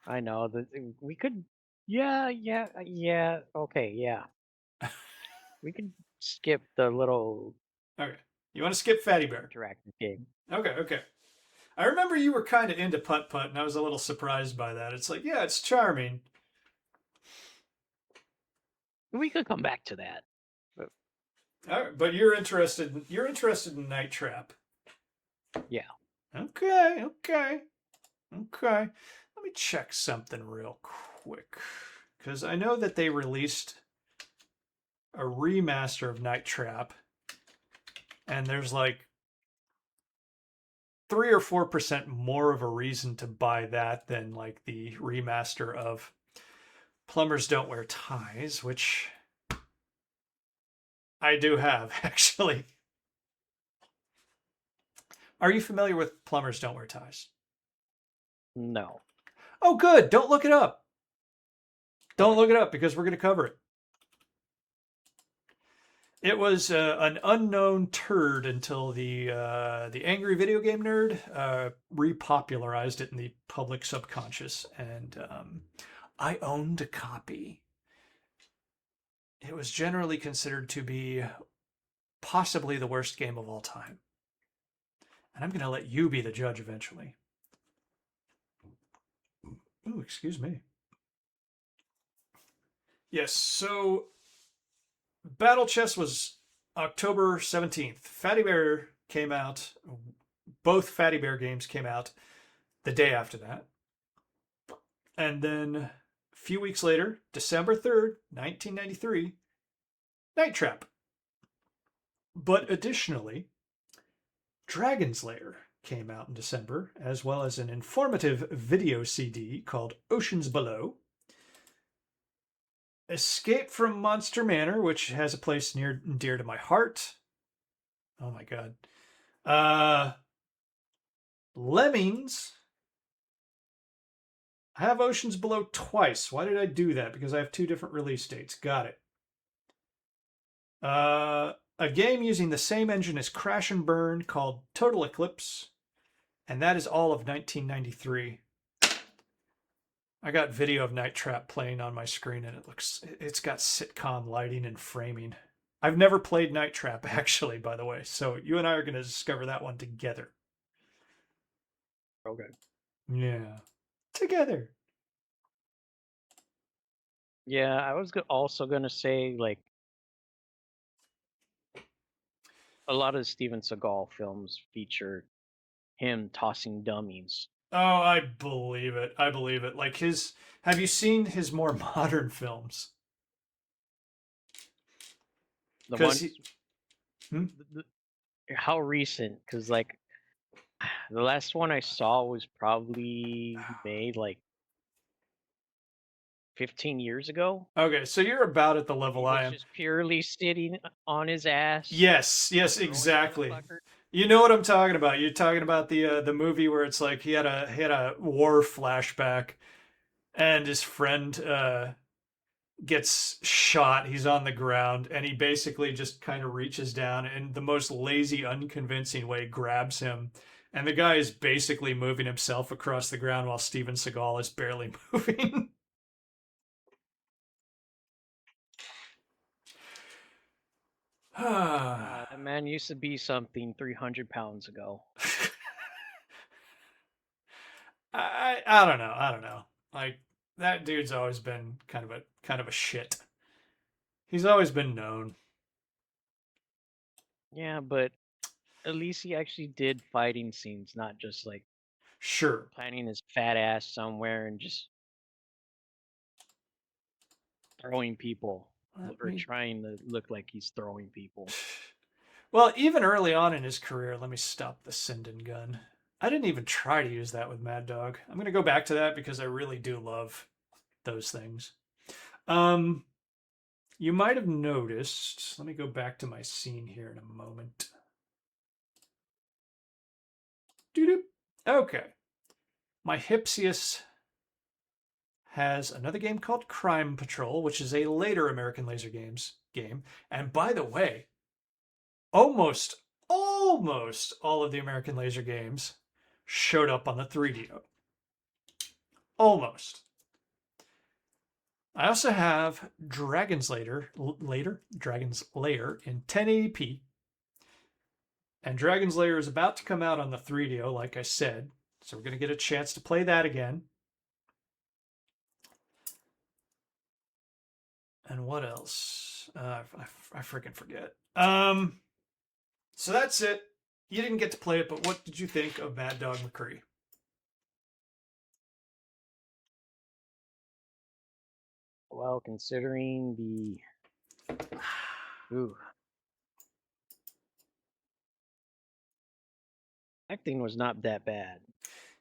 I know that we could. Yeah. Okay, yeah. We could skip the little. Okay, you want to skip Fatty Bear? Interactive game. Okay. I remember you were kind of into Putt Putt, and I was a little surprised by that. It's like, yeah, it's charming. We could come back to that. All right, but you're interested in Night Trap. Yeah. Okay. Let me check something real quick, because I know that they released a remaster of Night Trap, and there's like 3 or 4% more of a reason to buy that than like the remaster of Plumbers Don't Wear Ties, which I do have, actually. Are you familiar with Plumbers Don't Wear Ties? No. Oh, good. Don't look it up. Don't look it up because we're going to cover it. It was an unknown turd until the angry video game nerd repopularized it in the public subconscious, and I owned a copy. It was generally considered to be possibly the worst game of all time. And I'm going to let you be the judge eventually. Oh, excuse me. Yes, so Battle Chess was October 17th. Fatty Bear came out. Both Fatty Bear games came out the day after that. And then a few weeks later, December 3rd, 1993, Night Trap. But additionally, Dragon's Lair came out in December, as well as an informative video CD called Oceans Below. Escape from Monster Manor, which has a place near and dear to my heart. Oh my god. Lemmings. I have Oceans Below twice. Why did I do that? Because I have 2 different release dates. Got it. A game using the same engine as Crash and Burn called Total Eclipse. And that is all of 1993. I got video of Night Trap playing on my screen, and it's got sitcom lighting and framing. I've never played Night Trap, actually, by the way. So you and I are going to discover that one together. Okay. Yeah. Together. Yeah, I was also going to say, like, a lot of Steven Seagal films feature him tossing dummies. Oh, I believe it. Like have you seen his more modern films? The ones, how recent? Because like the last one I saw was probably made like 15 years ago. Okay, so you're about at the level I am. Just purely sitting on his ass. Yes, exactly. You know what I'm talking about. You're talking about the movie where it's like he had a war flashback, and his friend gets shot. He's on the ground, and he basically just kind of reaches down and the most lazy, unconvincing way grabs him. And the guy is basically moving himself across the ground while Steven Seagal is barely moving. That man used to be something 300 pounds ago. I don't know. I don't know. Like, that dude's always been kind of a shit. He's always been known. Yeah, but at least he actually did fighting scenes, not just like Sure. planting his fat ass somewhere and just throwing people or trying to look like he's throwing people. Well, even early on in his career, let me stop the Sinden gun. I didn't even try to use that with Mad Dog. I'm going to go back to that because I really do love those things. You might have noticed, let me go back to my scene here in a moment. Doo-doo. Okay. My Hypsius has another game called Crime Patrol, which is a later American Laser Games game. And by the way, almost all of the American Laser games showed up on the 3DO. Almost. I also have Dragon's Lair in 1080p. And Dragon's Lair is about to come out on the 3DO, like I said. So we're going to get a chance to play that again. And what else? I freaking forget. So that's it. You didn't get to play it, but what did you think of Mad Dog McCree? Well, considering the... Ooh. Acting was not that bad.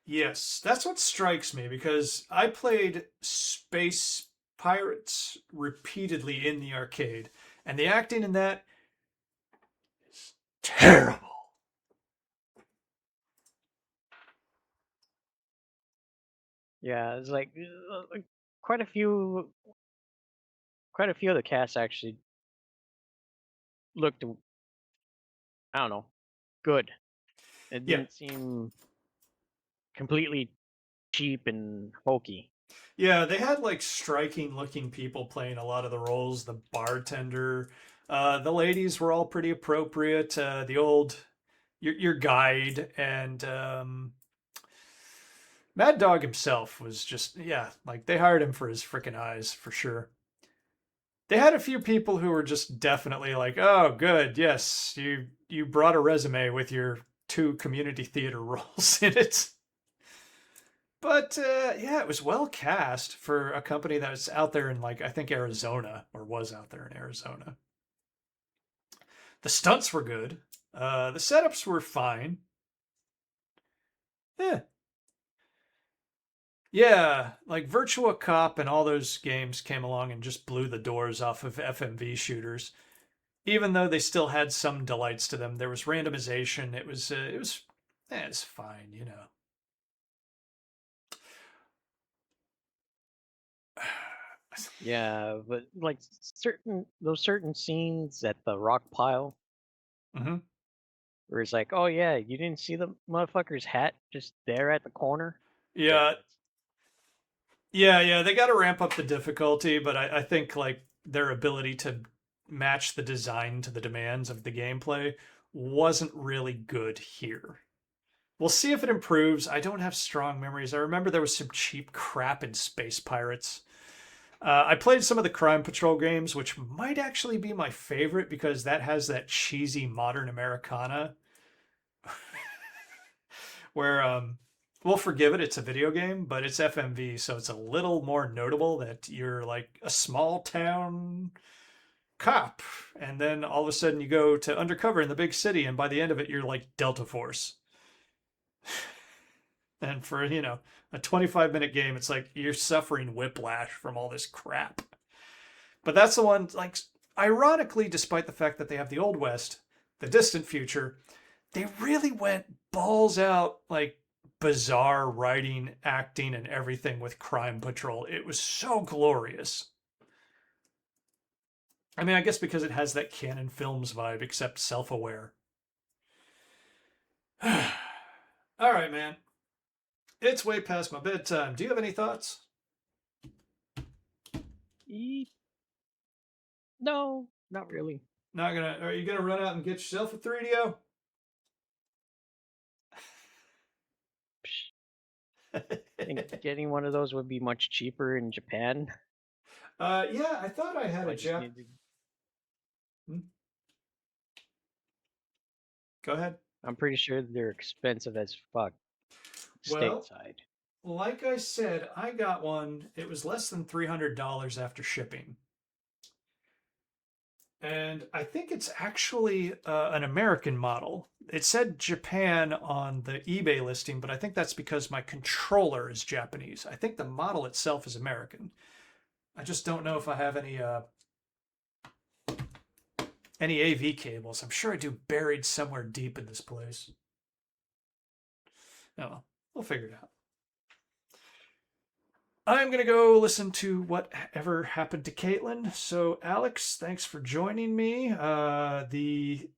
Yes, that's what strikes me, because I played Space Pirates repeatedly in the arcade, and the acting in that is terrible. Yeah, it's like quite a few of the cast actually looked, I don't know, good. It didn't seem completely cheap and hokey. Yeah, they had like striking looking people playing a lot of the roles. The bartender, the ladies were all pretty appropriate. The old, your guide, and Mad Dog himself was just, yeah, like they hired him for his freaking eyes for sure. They had a few people who were just definitely like, oh, good, yes, you brought a resume with your 2 community theater roles in it. But yeah, it was well cast for a company that was out there in, like, I think Arizona, or was out there in Arizona. The stunts were good. The setups were fine. Yeah. Yeah, like Virtua Cop and all those games came along and just blew the doors off of FMV shooters. Even though they still had some delights to them, there was randomization. It's fine, you know. Yeah, but like those certain scenes at the rock pile, Mm-hmm. where it's like, oh yeah, you didn't see the motherfucker's hat just there at the corner. Yeah. Yeah, they got to ramp up the difficulty, but I think like their ability to match the design to the demands of the gameplay wasn't really good here. We'll see if it improves. I don't have strong memories. I remember there was some cheap crap in Space Pirates. I played some of the Crime Patrol games, which might actually be my favorite because that has that cheesy modern Americana where we'll forgive it. It's a video game, but it's FMV, so it's a little more notable that you're like a small town cop, and then all of a sudden you go to undercover in the big city, and by the end of it, you're like Delta Force. And for, you know, a 25-minute game, it's like you're suffering whiplash from all this crap. But that's the one, like, ironically, despite the fact that they have the Old West, the distant future, they really went balls out, like, bizarre writing, acting, and everything with Crime Patrol. It was so glorious. I mean, I guess because it has that Canon Films vibe, except self-aware. All right, man. It's way past my bedtime. Do you have any thoughts? No, not really. Are you gonna run out and get yourself a 3DO? I think getting one of those would be much cheaper in Japan. Yeah, I thought I had So a I just Jap. need to- Go ahead. I'm pretty sure they're expensive as fuck Well, stateside. like I said, I got one. It was less than $300 after shipping. And I think it's actually an American model. It said Japan on the eBay listing, but I think that's because my controller is Japanese. I think the model itself is American. I just don't know if I have any AV cables. I'm sure I do, buried somewhere deep in this place. Oh well, we'll figure it out. I'm going to go listen to whatever happened to Caitlin. So, Alex, thanks for joining me. The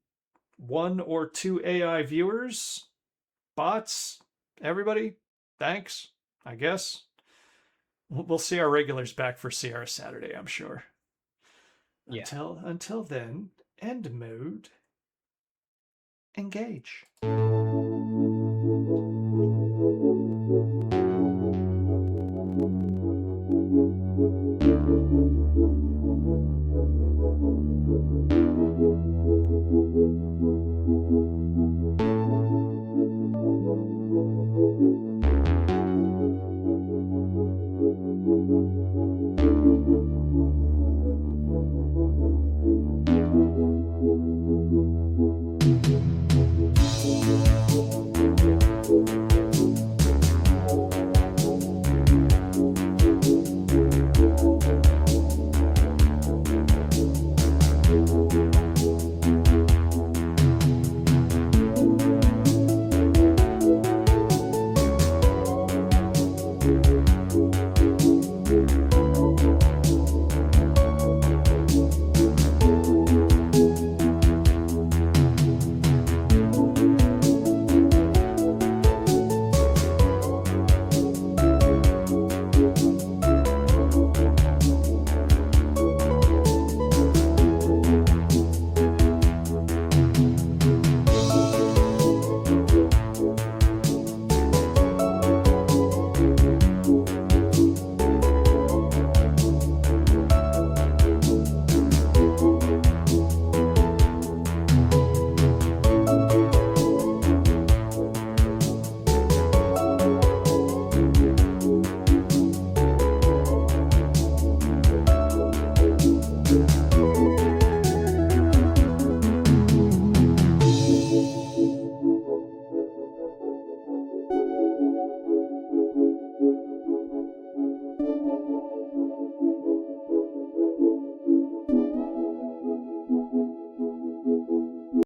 1 or 2 AI viewers, bots, everybody, thanks, I guess. We'll see our regulars back for Sierra Saturday, I'm sure. Yeah. Until then, end mode, engage.